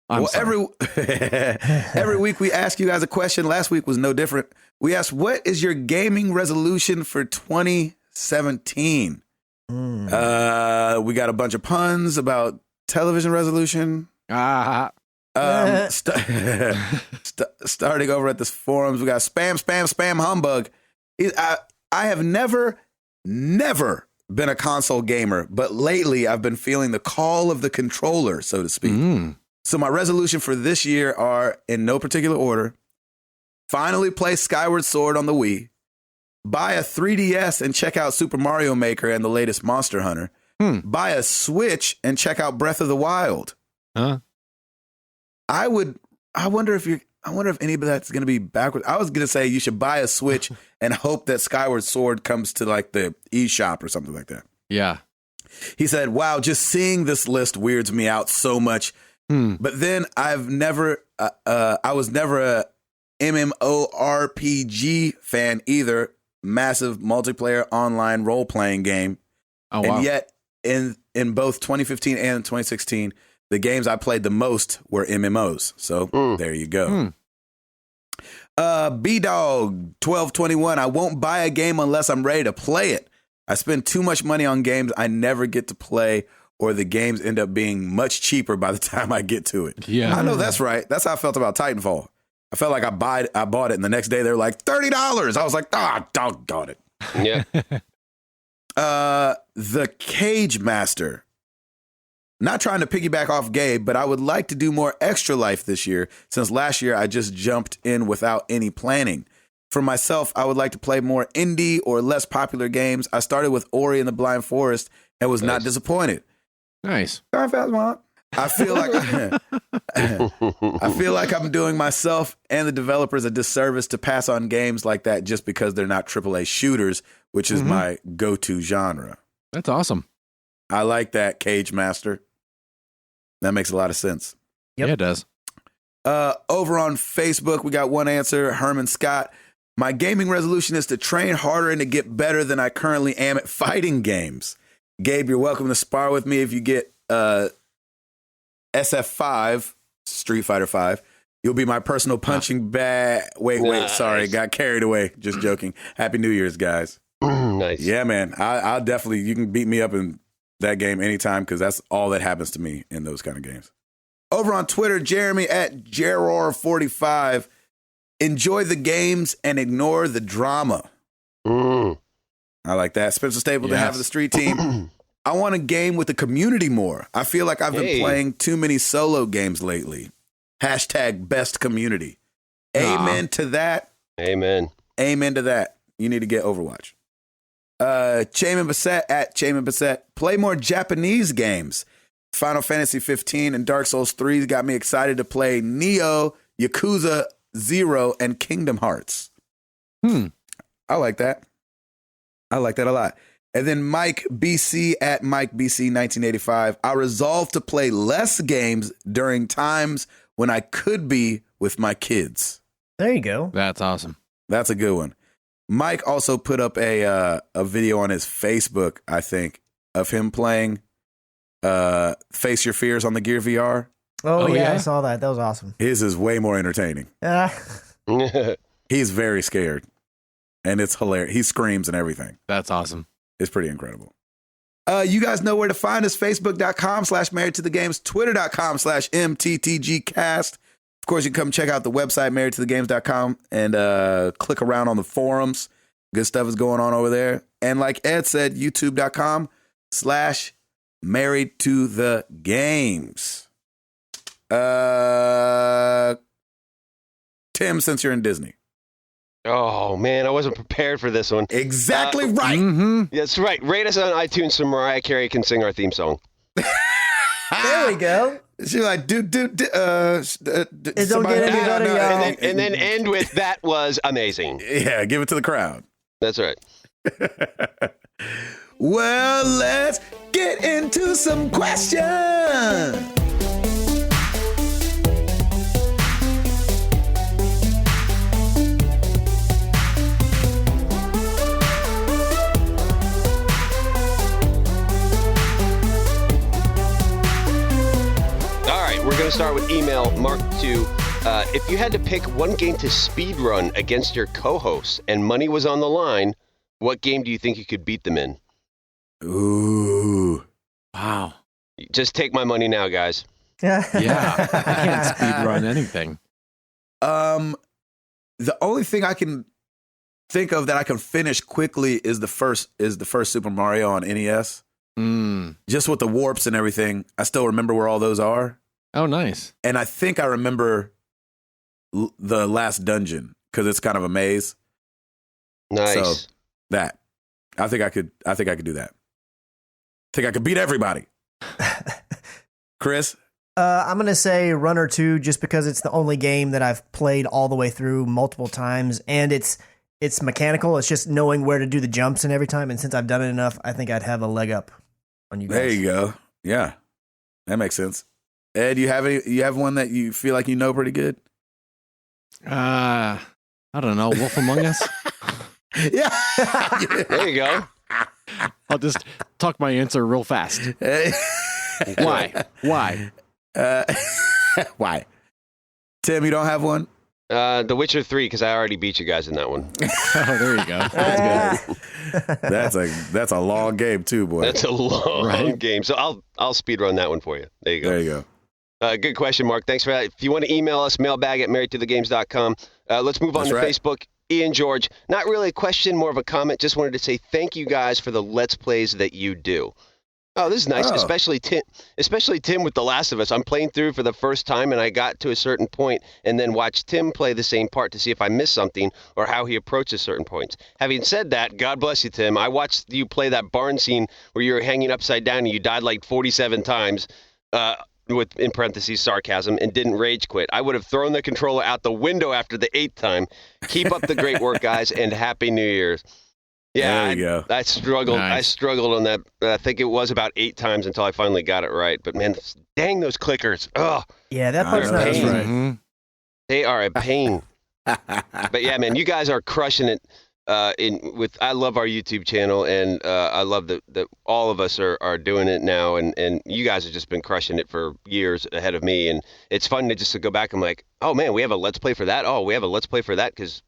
Every week we ask you guys a question. Last week was no different. We asked, what is your gaming resolution for 2017? We got a bunch of puns about television resolution. Starting over at the forums, we got spam humbug. I have never been a console gamer, but lately I've been feeling the call of the controller, so to speak. So my resolution for this year are, in no particular order: finally play Skyward Sword on the Wii, buy a 3DS and check out Super Mario Maker and the latest Monster Hunter, buy a Switch and check out Breath of the Wild. Huh? I wonder if any of that's going to be backwards. I was going to say you should buy a Switch and hope that Skyward Sword comes to like the eShop or something like that. Yeah. He said, wow, just seeing this list weirds me out so much. But then I was never a MMORPG fan either. Massive multiplayer online role-playing game. Oh, wow. And yet in both 2015 and 2016, the games I played the most were MMOs. So there you go. B-Dog 1221. I won't buy a game unless I'm ready to play it. I spend too much money on games I never get to play, or the games end up being much cheaper by the time I get to it. Yeah. I know that's right. That's how I felt about Titanfall. I felt like I bought it, and the next day they were like $30. I was like, doggone it. Yeah. The Cage Master. Not trying to piggyback off Gabe, but I would like to do more Extra Life this year, since last year I just jumped in without any planning. For myself, I would like to play more indie or less popular games. I started with Ori and the Blind Forest and was not disappointed. Nice. I feel like I'm doing myself and the developers a disservice to pass on games like that just because they're not AAA shooters, which is my go-to genre. That's awesome. I like that, Cage Master. That makes a lot of sense. Yep. Yeah, it does. Over on Facebook, we got one answer. Herman Scott. My gaming resolution is to train harder and to get better than I currently am at fighting games. Gabe, you're welcome to spar with me if you get SF5, Street Fighter 5. You'll be my personal punching bag. Wait, sorry. Got carried away. Just joking. Happy New Year's, guys. Nice. Yeah, man. I'll definitely, you can beat me up in that game anytime because that's all that happens to me in those kind of games. Over on Twitter, Jeremy at Jeror45. Enjoy the games and ignore the drama. I like that. Spencer Stapleton, half of the street team. I want to game with the community more. I feel like I've been playing too many solo games lately. Hashtag best community. Amen to that. Amen. Amen to that. You need to get Overwatch. Chaman Bassett at Chaman Bassett. Play more Japanese games. Final Fantasy 15 and Dark Souls 3 got me excited to play Neo, Yakuza 0, and Kingdom Hearts. I like that. I like that a lot. And then Mike BC at Mike BC 1985. I resolved to play less games during times when I could be with my kids. There you go. That's awesome. That's a good one. Mike also put up a video on his Facebook, I think, of him playing Face Your Fears on the Gear VR. Oh yeah, I saw that. That was awesome. His is way more entertaining. He's very scared. And it's hilarious. He screams and everything. That's awesome. It's pretty incredible. You guys know where to find us. Facebook.com/Married to the Games. Twitter.com/MTTGcast. Of course, you can come check out the website, marriedtothegames.com, and click around on the forums. Good stuff is going on over there. And like Ed said, YouTube.com/Married to the Games. Tim, since you're in Disney. Oh, man, I wasn't prepared for this one. Exactly right. That's right. Rate us on iTunes so Mariah Carey can sing our theme song. There we go. She's like, It don't get any better, y'all. And then end with, that was amazing. Yeah, give it to the crowd. That's right. Well, let's get into some questions. We're going to start with email Mark 2. If you had to pick one game to speedrun against your co-hosts and money was on the line, what game do you think you could beat them in? Ooh. Wow. Just take my money now, guys. Yeah. I can't speedrun anything. The only thing I can think of that I can finish quickly is the first Super Mario on NES. Just with the warps and everything. I still remember where all those are. Oh, nice. And I think I remember the last dungeon because it's kind of a maze. Nice. So that I think I could do that. I think I could beat everybody. Chris? I'm going to say Runner 2 just because it's the only game that I've played all the way through multiple times and it's mechanical. It's just knowing where to do the jumps and every time. And since I've done it enough, I think I'd have a leg up on you guys. There you go. Yeah, that makes sense. Ed, you have one that you feel like you know pretty good? I don't know. Wolf Among Us? Yeah. There you go. I'll just talk my answer real fast. Why? Why? Tim, you don't have one? The Witcher 3, because I already beat you guys in that one. Oh, there you go. That's good. That's a long game too, boy. That's a long game. So I'll speedrun that one for you. There you go. There you go. Good question, Mark. Thanks for that. If you want to email us, mailbag@marriedtothegames.com. Let's move on to Facebook. Ian George, not really a question, more of a comment. Just wanted to say thank you guys for the Let's Plays that you do. Oh, this is nice, especially Tim with The Last of Us. I'm playing through for the first time, and I got to a certain point and then watched Tim play the same part to see if I missed something or how he approaches certain points. Having said that, God bless you, Tim. I watched you play that barn scene where you were hanging upside down and you died like 47 times, with, in parentheses, sarcasm, and didn't rage quit. I would have thrown the controller out the window after the 8th time. Keep up the great work, guys, and Happy New Year's. Yeah, there you go. I struggled. Nice. I struggled on that. I think it was about 8 times until I finally got it right. But man, dang those clickers! Oh, yeah, that part's not easy. Right. They are a pain. But yeah, man, you guys are crushing it. I love our YouTube channel, and I love that all of us are doing it now, and you guys have just been crushing it for years ahead of me, and it's fun to go back and like, oh man, we have a Let's Play for that. Oh, we have a Let's Play for that, because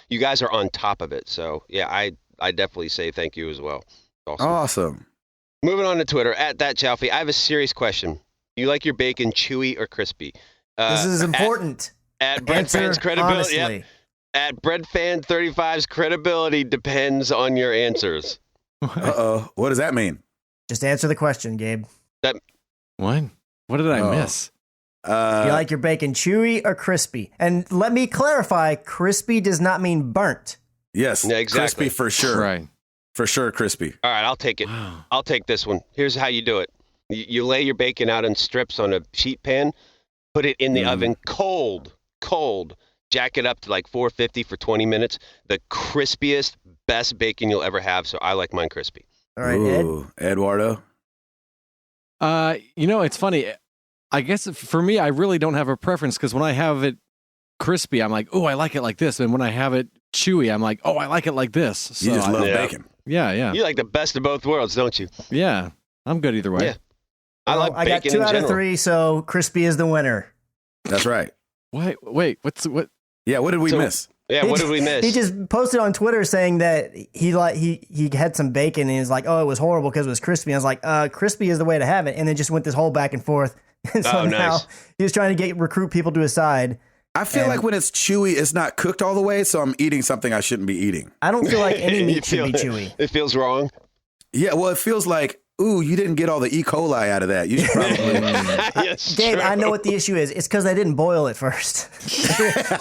you guys are on top of it. So yeah, I definitely say thank you as well. Awesome. Moving on to Twitter @thatchalfie. I have a serious question. You like your bacon chewy or crispy? This is important. At Brett Fans Credibility. Honestly. Yep. At BreadFan35's credibility depends on your answers. Uh-oh. What does that mean? Just answer the question, Gabe. What did I miss? You like your bacon chewy or crispy? And let me clarify, crispy does not mean burnt. Yes, yeah, exactly. Crispy for sure. Right. For sure, crispy. All right, I'll take it. Wow. I'll take this one. Here's how you do it. You lay your bacon out in strips on a sheet pan, put it in the oven cold. Jack it up to like 450 for 20 minutes. The crispiest, best bacon you'll ever have, so I like mine crispy. All right, Ooh, Eduardo. It's funny. I guess for me, I really don't have a preference because when I have it crispy, I'm like, oh, I like it like this. And when I have it chewy, I'm like, oh, I like it like this. So You just love Yeah. bacon. Yeah. You like the best of both worlds, don't you? Yeah. I'm good either way. Yeah. I like I got bacon 2 in out general. of 3, so crispy is the winner. That's right. Wait, what? Yeah, what did we miss? Yeah, what did we miss? He just posted on Twitter saying that he had some bacon and he's like, oh, it was horrible because it was crispy. And I was like, crispy is the way to have it. And then just went this whole back and forth. And so Oh, now nice. he was trying to recruit people to his side. I feel And- like when it's chewy, it's not cooked all the way, so I'm eating something I shouldn't be eating. I don't feel like any You meat should be feel- chewy. It feels wrong. Yeah, well, it feels like, ooh, you didn't get all the E. coli out of that. You should probably. Yes, Gabe, true. I know what the issue is. It's because they didn't boil it first.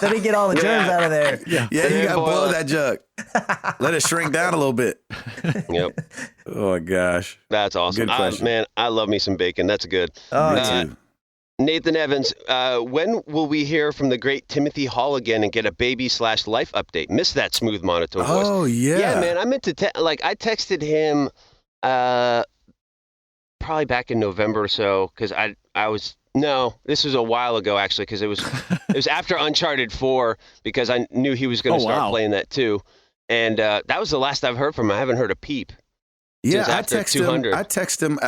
They didn't get all the germs out of there. Yeah, you didn't got to boil boil it. that jug. Let it shrink down a little bit. Yep, Oh, my gosh. that's awesome. Good question. Man, I love me some bacon. That's good. Oh, Me yeah. too. Nathan Evans, when will we hear from the great Timothy Hall again and get a baby/life update? Miss that smooth monotone voice. Oh, yeah. Yeah, man. I meant to I texted him probably back in November or so because this was a while ago actually because it was after Uncharted 4 because I knew he was going to start playing that too, and that was the last I've heard from him. I haven't heard a peep. Yeah, since I after texted him. 200. I texted him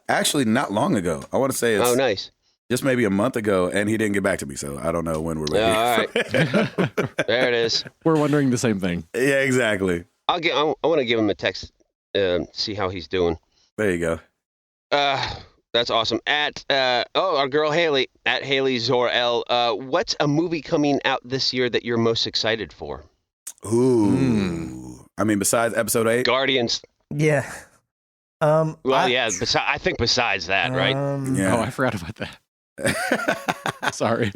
actually not long ago. I want to say it's Oh, nice. just maybe a month ago, and he didn't get back to me, so I don't know when we're ready. All right. There it is. We're wondering the same thing. Yeah, exactly. I want to give him a text, see how he's doing. There you go. That's awesome. At our girl Haley at Haley Zor-El. What's a movie coming out this year that you're most excited for? Ooh. I mean, besides episode 8? Guardians. Yeah. Well, yeah. I think besides that, right? Yeah. Oh, I forgot about that. Sorry.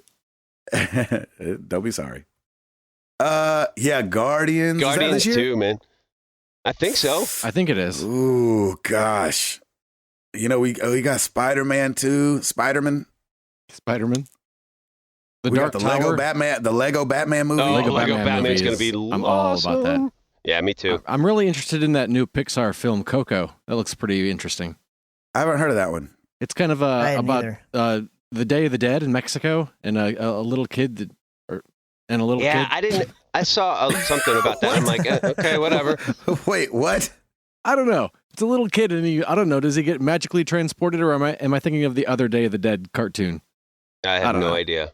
Don't be sorry. Yeah, Guardians. Is that Guardians this year? too, man. I think so. I think it is. Ooh, gosh. You know, we got Spider-Man too. Spider-Man. Spider-Man. The We Dark got the Tower. Lego Batman movie. Oh, Lego Lego Batman Batman's movie going to be is- I'm all about that. Yeah, me too. I'm really interested in that new Pixar film, Coco. That looks pretty interesting. I haven't heard of that one. It's kind of I hadn't about either. the Day of the Dead in Mexico and a little kid and a little kid. I saw something about that. I'm like, okay, whatever. Wait, what? I don't know. It's a little kid, and I don't know. Does he get magically transported, or am I thinking of the other Day of the Dead cartoon? I I have don't no know. idea.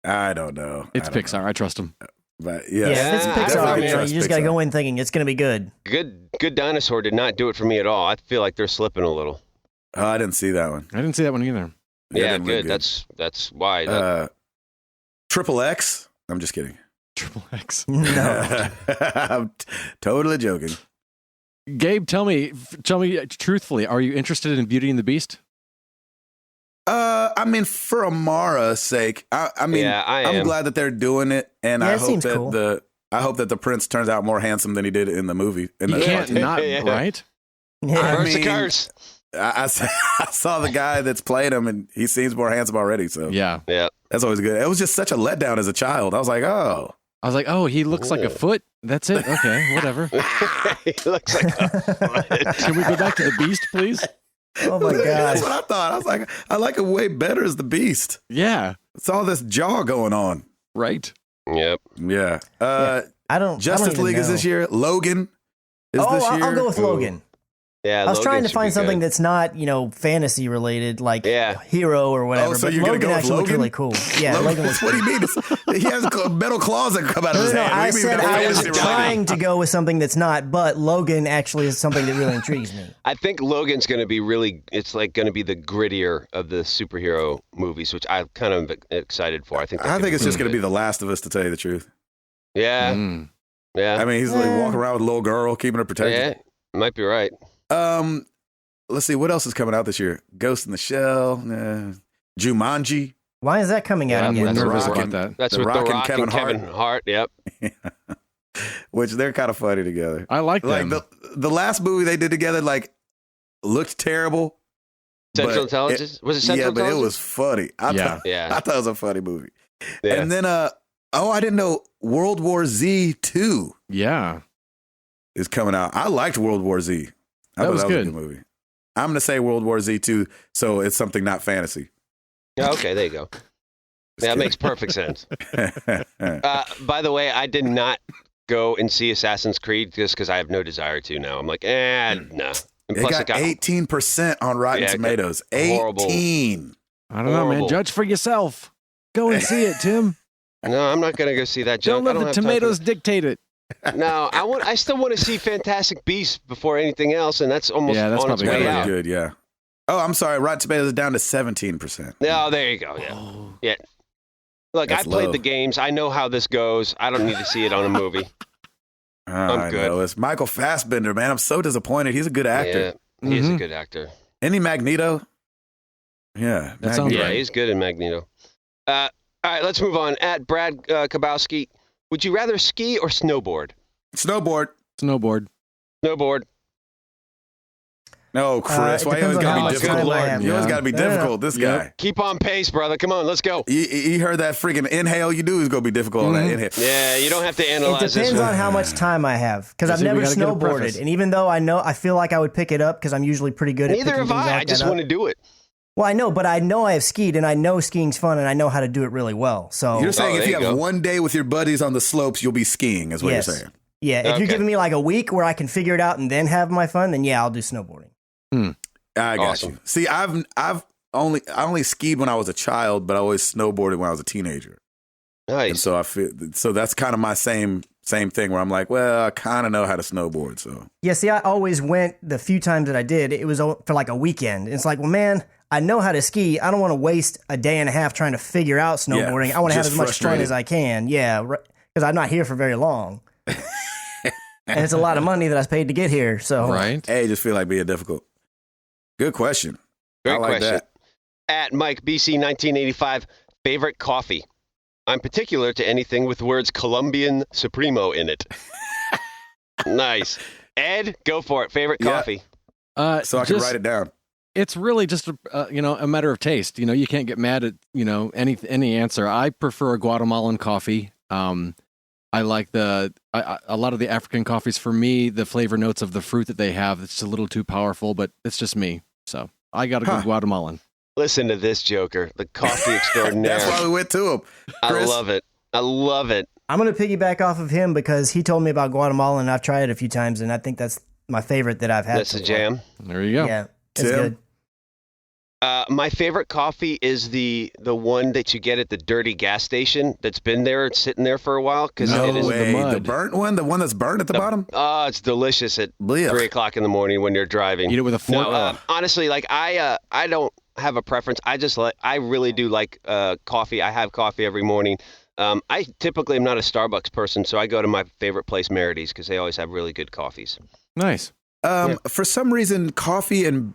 I don't know. It's I don't Pixar. know. I trust him. But Yeah, yes. if it's I Pixar, definitely you trust just got to Pixar. go in thinking it's going to be good. Good Dinosaur did not do it for me at all. I feel like they're slipping a little. Oh, I didn't see that one. I didn't see that one either. That Yeah, didn't look good. That's why. Triple X. I'm just kidding. Triple X. No. I'm totally joking. Gabe, tell me truthfully, are you interested in Beauty and the Beast? I mean, for Amara's sake, I mean, Yeah, I I'm am. glad that they're doing it, and Yeah, I it hope seems that cool. I hope that the prince turns out more handsome than he did in the movie. In You the can't cartoon. not, Yeah. right? Yeah. Curse the mean- curse. I saw the guy that's played him, and he seems more handsome already. So Yeah. Yeah. that's always good. It was just such a letdown as a child. I was like, oh, I was like, oh, he looks like a foot. That's it. Okay, whatever. He looks like a Can we go back to the Beast, please? Oh my that's gosh. what I thought. I was like, I like it way better as the Beast. Yeah. It's all this jaw going on. Right. Yep. Yeah. I don't. Justice I don't even League is know. this year. Logan is Oh, this year. I'll go with Logan. Yeah. I was trying to Logan should find be something good. that's not, fantasy related, like Yeah. Hero or whatever. Oh, so but you're gonna Logan go with actually looked Logan? really cool. Yeah, Logan was. What do you mean? He has metal claws that come out of his No, hand. I What do you mean said metal I claws? was fantasy trying to go with something that's not, but Logan actually is something that really intrigues me. I think Logan's going to be it's like going to be the grittier of the superhero movies, which I'm kind of excited for. I think it's just going to be The Last of Us, to tell you the truth. Yeah. Mm. Yeah. I mean, he's like walking around with a little girl, keeping her protected. Yeah. Might be right. Let's see what else is coming out this year. Ghost in the Shell, Jumanji. Why is that coming out Yeah, again? I'm The nervous Rock about and- that. That's The with Rock The and Rock Kevin and Kevin Hart. Yep. Which they're kind of funny together. I like Like them. the last movie they did together, like looked terrible. Central but Intelligence? Was it Central Yeah, but it Intelligence? was funny. I thought it was a funny movie. Yeah. And then I didn't know World War Z 2. Yeah. is coming out. I liked World War Z. That was a good. good movie. I'm gonna say World War Z too, so it's something not fantasy. Okay, there you go. Yeah, that makes perfect sense. By the way, I did not go and see Assassin's Creed just because I have no desire to now. I'm like, no. And It got 18% on Rotten Tomatoes. 18. I don't know, man. Judge for yourself. Go and see it, Tim. No, I'm not gonna go see that junk. Don't let the tomatoes dictate it. No, I still want to see Fantastic Beasts before anything else, and that's almost that's on its probably way out. Good, yeah. Oh, I'm sorry. Rotten Tomatoes is down to 17%. Oh, there you go. Yeah. Yeah. Look, I played the games. I know how this goes. I don't need to see it on a movie. I'm good. Know. It's Michael Fassbender, man. I'm so disappointed. He's a good actor. Yeah, he is a good actor. Any Magneto? Yeah. That sounds right. Yeah, he's good in Magneto. All right, let's move on. At Brad Kabowski, would you rather ski or snowboard? Snowboard. Snowboard. No, Chris. Why you always got to be difficult? You always got to be difficult. This guy. Keep on pace, brother. Come on, let's go. You heard that freaking inhale you do is going to be difficult on that inhale. Yeah, you don't have to analyze this. It depends on how much time I have, because I've never snowboarded. And even though I feel like I would pick it up because I'm usually pretty good at picking things up. Neither have I. I just want to do it. Well, I know, but I know I have skied, and I know skiing's fun, and I know how to do it really well. So you're saying if you have one day with your buddies on the slopes, you'll be skiing, is what you're saying. Yeah, if you're giving me like a week where I can figure it out and then have my fun, then yeah, I'll do snowboarding. I got you. See, I only skied when I was a child, but I always snowboarded when I was a teenager. Nice. And so that's kind of my same thing where I'm like, well, I kind of know how to snowboard. So yeah, see, I always went the few times that I did. It was for like a weekend. It's like, well, man, I know how to ski. I don't want to waste a day and a half trying to figure out snowboarding. I want to have as much fun as I can. Yeah, because I'm not here for very long. And it's a lot of money that I paid to get here. So hey, just feel like being difficult. Good question. Great question. That. At Mike BC 1985, favorite coffee. I'm particular to anything with the words Colombian Supremo in it. Nice. Ed, go for it. Favorite coffee. So I can write it down. It's really just a matter of taste. You can't get mad at any answer. I prefer a Guatemalan coffee. I like a lot of the African coffees. For me, the flavor notes of the fruit that they have, it's a little too powerful, but it's just me. So I got to go Guatemalan. Listen to this joker, the coffee extraordinaire. That's why we went to him. Chris. I love it. I'm going to piggyback off of him because he told me about Guatemala, and I've tried it a few times, and I think that's my favorite that I've had. That's a jam. There you go. Yeah, it's good. My favorite coffee is the one that you get at the dirty gas station that's been there, it's sitting there for a while. No way. The burnt one? The one that's burnt at the bottom? Oh, it's delicious at 3 o'clock in the morning when you're driving. Eat it with a fork? No, honestly, like I don't have a preference. I really do like coffee. I have coffee every morning. I typically am not a Starbucks person, so I go to my favorite place, Merity's, because they always have really good coffees. Nice. For some reason, coffee and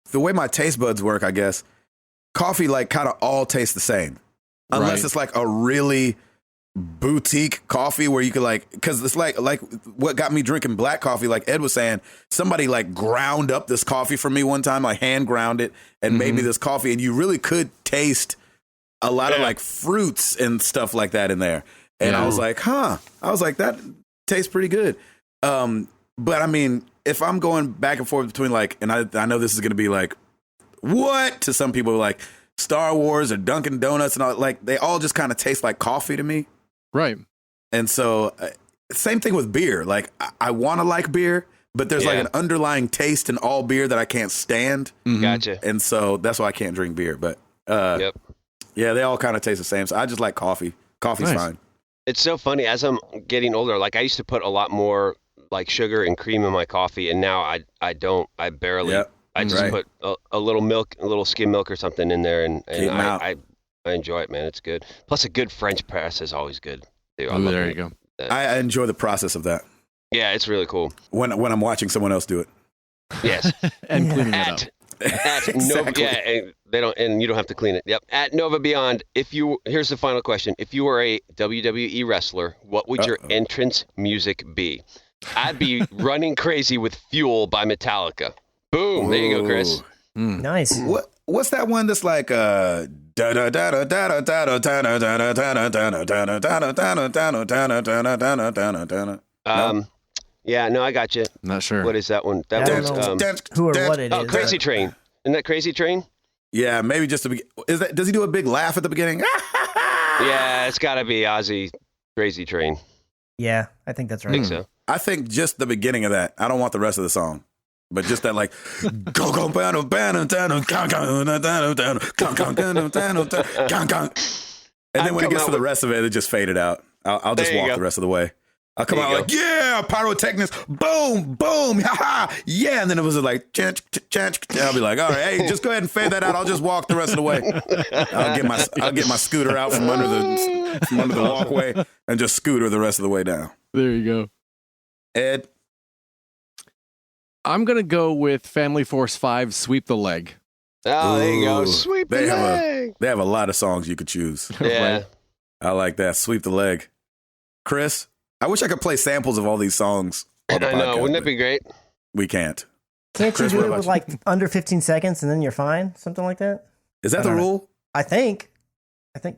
the way my taste buds work, I guess, coffee like kind of all tastes the same. Unless it's like a really boutique coffee where you could because it's like what got me drinking black coffee, like Ed was saying, somebody like ground up this coffee for me one time, like hand ground it and made me this coffee, and you really could taste a lot of like fruits and stuff like that in there. And I was like, that tastes pretty good. But I mean, if I'm going back and forth between and I know this is going to be like, what to some people, like Star Wars or Dunkin' Donuts and all, they all just kind of taste like coffee to me. Right. And so same thing with beer. Like I want to like beer, but there's like an underlying taste in all beer that I can't stand. Gotcha. And so that's why I can't drink beer. But yeah, they all kind of taste the same. So I just like coffee. Coffee's fine. It's so funny. As I'm getting older, like I used to put a lot more like sugar and cream in my coffee, and now I don't. I barely. I just put a little milk, a little skim milk or something in there, and I enjoy it, man. It's good. Plus, a good French press is always good. There you go. I enjoy the process of that. Yeah, it's really cool. When I'm watching someone else do it. Yes, and cleaning it up. Exactly. They don't, and you don't have to clean it. Yep. At Nova Beyond, here's the final question: if you were a WWE wrestler, what would your entrance music be? I'd be running crazy with Fuel by Metallica. Boom! There you go, Chris. Nice. What's that one that's like No? Yeah, no, I got you. Not sure. What is that one? I That don't was know who or what it is. Crazy Train. Isn't that Crazy Train? Yeah, maybe just to be. Does he do a big laugh at the beginning? Yeah, it's got to be Ozzy Crazy Train. Yeah, I think that's right. I think so. I think just the beginning of that. I don't want the rest of the song, but just that like go go bano bano dano gang gang dano dano gang gang dano dano gang gang, and then when it gets to the rest of it, it just faded out. I'll just walk the rest of the way. I'll come out like, yeah, pyrotechnics, boom, boom, ha, yeah. And then it was like, I'll be like, all right, hey, just go ahead and fade that out. I'll just walk the rest of the way. I'll get my scooter out from under the walkway and just scooter the rest of the way down. There you go. Ed? I'm going to go with Family Force 5, Sweep the Leg. Oh, there you go. Sweep the leg. They have a lot of songs you could choose. Yeah. I like that. Sweep the leg. Chris? I wish I could play samples of all these songs. On the I know. podcast, Wouldn't that be great? We can't. Can't Chris, you what do it about with you? like under 15 seconds and then you're fine? Something like that? Is that the rule? I think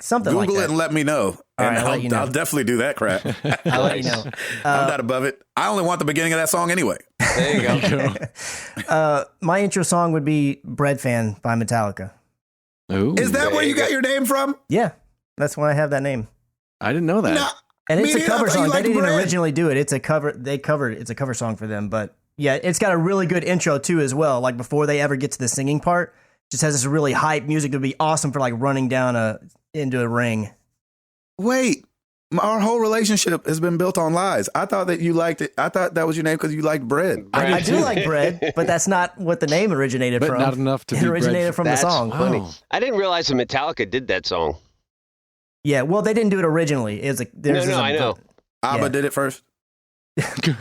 something like that. Google it and let me know. All And right, I'll let you know. I'll definitely do that crap. I'll let you know. I'm not above it. I only want the beginning of that song anyway. There you go. My intro song would be Bread Fan by Metallica. Ooh. Is that where you got your name from? Yeah, that's why I have that name. I didn't know that. No. And it's Me a neither. I cover thought you song. They liked didn't Bread. originally do it. It's a cover. It's a cover song for them. But yeah, it's got a really good intro too as well. Like before they ever get to the singing part, just has this really hype music that would be awesome for like running down into a ring. Wait. Our whole relationship has been built on lies. I thought that you liked it. I thought that was your name because you liked bread. I do like bread, but that's not what the name originated But from. not enough to It be originated bread. from the That's song. funny. Oh. I didn't realize that Metallica did that song. Yeah, well, they didn't do it originally. It was I know. Abba Yeah. did it first.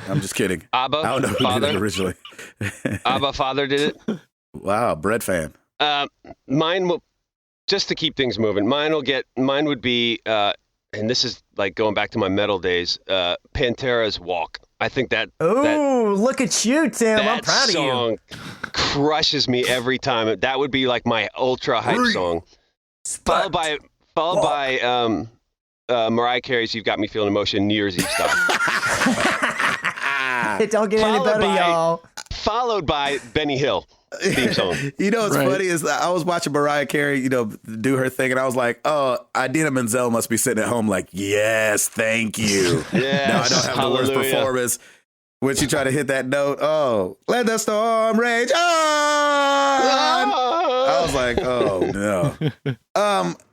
I'm just kidding. Abba, I don't know who Father. did it originally. Abba Father did it. Wow, bread fan. Mine will, just to keep things moving. Mine would be, and this is like going back to my metal days. Pantera's Walk. I think that. Oh, look at you, Tim! That I'm proud of you. song crushes me every time. That would be like my ultra hype song. Followed by Mariah Carey's "You've Got Me Feeling Emotion" New Year's Eve style. It don't get any better, y'all. Followed by Benny Hill theme song. You know what's Right. funny is that I was watching Mariah Carey, do her thing, and I was like, oh, Idina Menzel must be sitting at home like, yes, thank you. Yes, Now I don't have the worst hallelujah. performance. When she tried to hit that note, oh, let the storm rage on. I was like, oh no.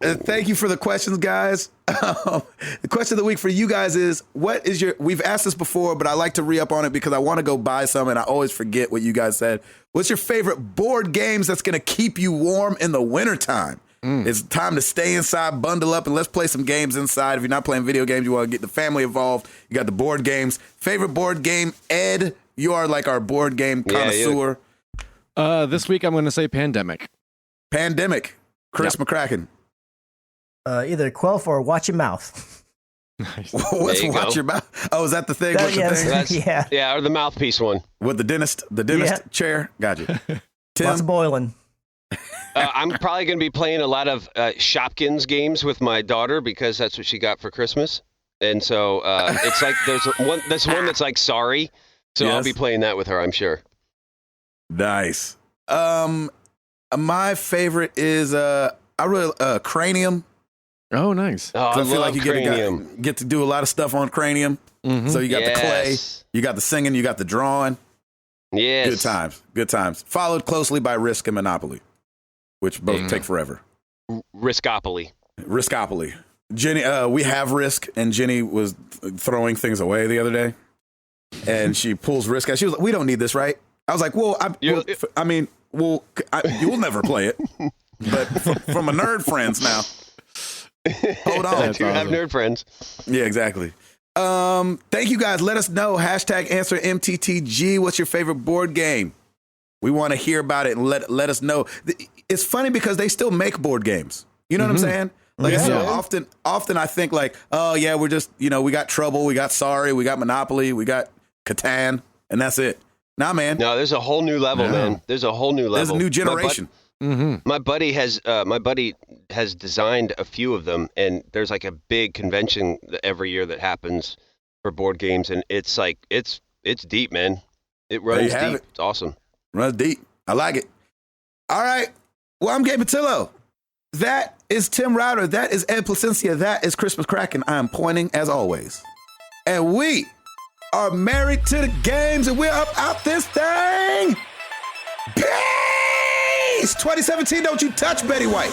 Thank you for the questions, guys. The question of the week for you guys is, what is we've asked this before, but I like to re-up on it because I want to go buy some and I always forget what you guys said. What's your favorite board games that's going to keep you warm in the wintertime? It's time to stay inside, bundle up, and let's play some games inside. If you're not playing video games, you want to get the family involved. You got the board games. Favorite board game, Ed? You are like our board game connoisseur. This week I'm going to say Pandemic. Pandemic. Chris McCracken. Either Quelf or Watch Your Mouth. Nice. What's you watch go. your mouth? Oh, is that the thing? That- What's the yeah, thing? That's- yeah. or the mouthpiece one. With the dentist Yeah. chair? Gotcha. Tim? Lots of boiling. I'm probably going to be playing a lot of Shopkins games with my daughter because that's what she got for Christmas. And so it's like there's one that's like Sorry. So I'll Yes. be playing that with her, I'm sure. Nice. My favorite is Cranium. Oh, nice. Oh, I 'Cause I feel love like you Cranium. get to do a lot of stuff on Cranium. So you got the clay, Yes. you got the singing, you got the drawing. Yes. Good times. Good times. Followed closely by Risk and Monopoly, which both take forever. Riskopoly. Riskopoly. Jenny, we have Risk, and Jenny was throwing things away the other day, and she pulls Risk out. She was like, "We don't need this, right?" I was like, "Well, you'll never play it, but from a nerd friends now." Hold on. I do have nerd friends. Yeah, exactly. Thank you guys. Let us know. #answer MTTG. What's your favorite board game? We want to hear about it and let us know. It's funny because they still make board games. You know what I'm saying? Like so often I think like, oh yeah, we're just, we got Trouble, we got Sorry, we got Monopoly, we got Catan, and that's it. Nah, man. No, there's a whole new level, man. There's a whole new level. There's a new generation. My buddy has designed a few of them, and there's like a big convention every year that happens for board games, and it's like it's deep, man. It runs deep. It's awesome. Runs deep. I like it. All right. Well, I'm Gabe Patillo. That is Tim Router. That is Ed Placencia. That is Christmas Kraken. I am pointing as always. And we are married to the games, and we're up out this thing. Peace! 2017, don't you touch Betty White.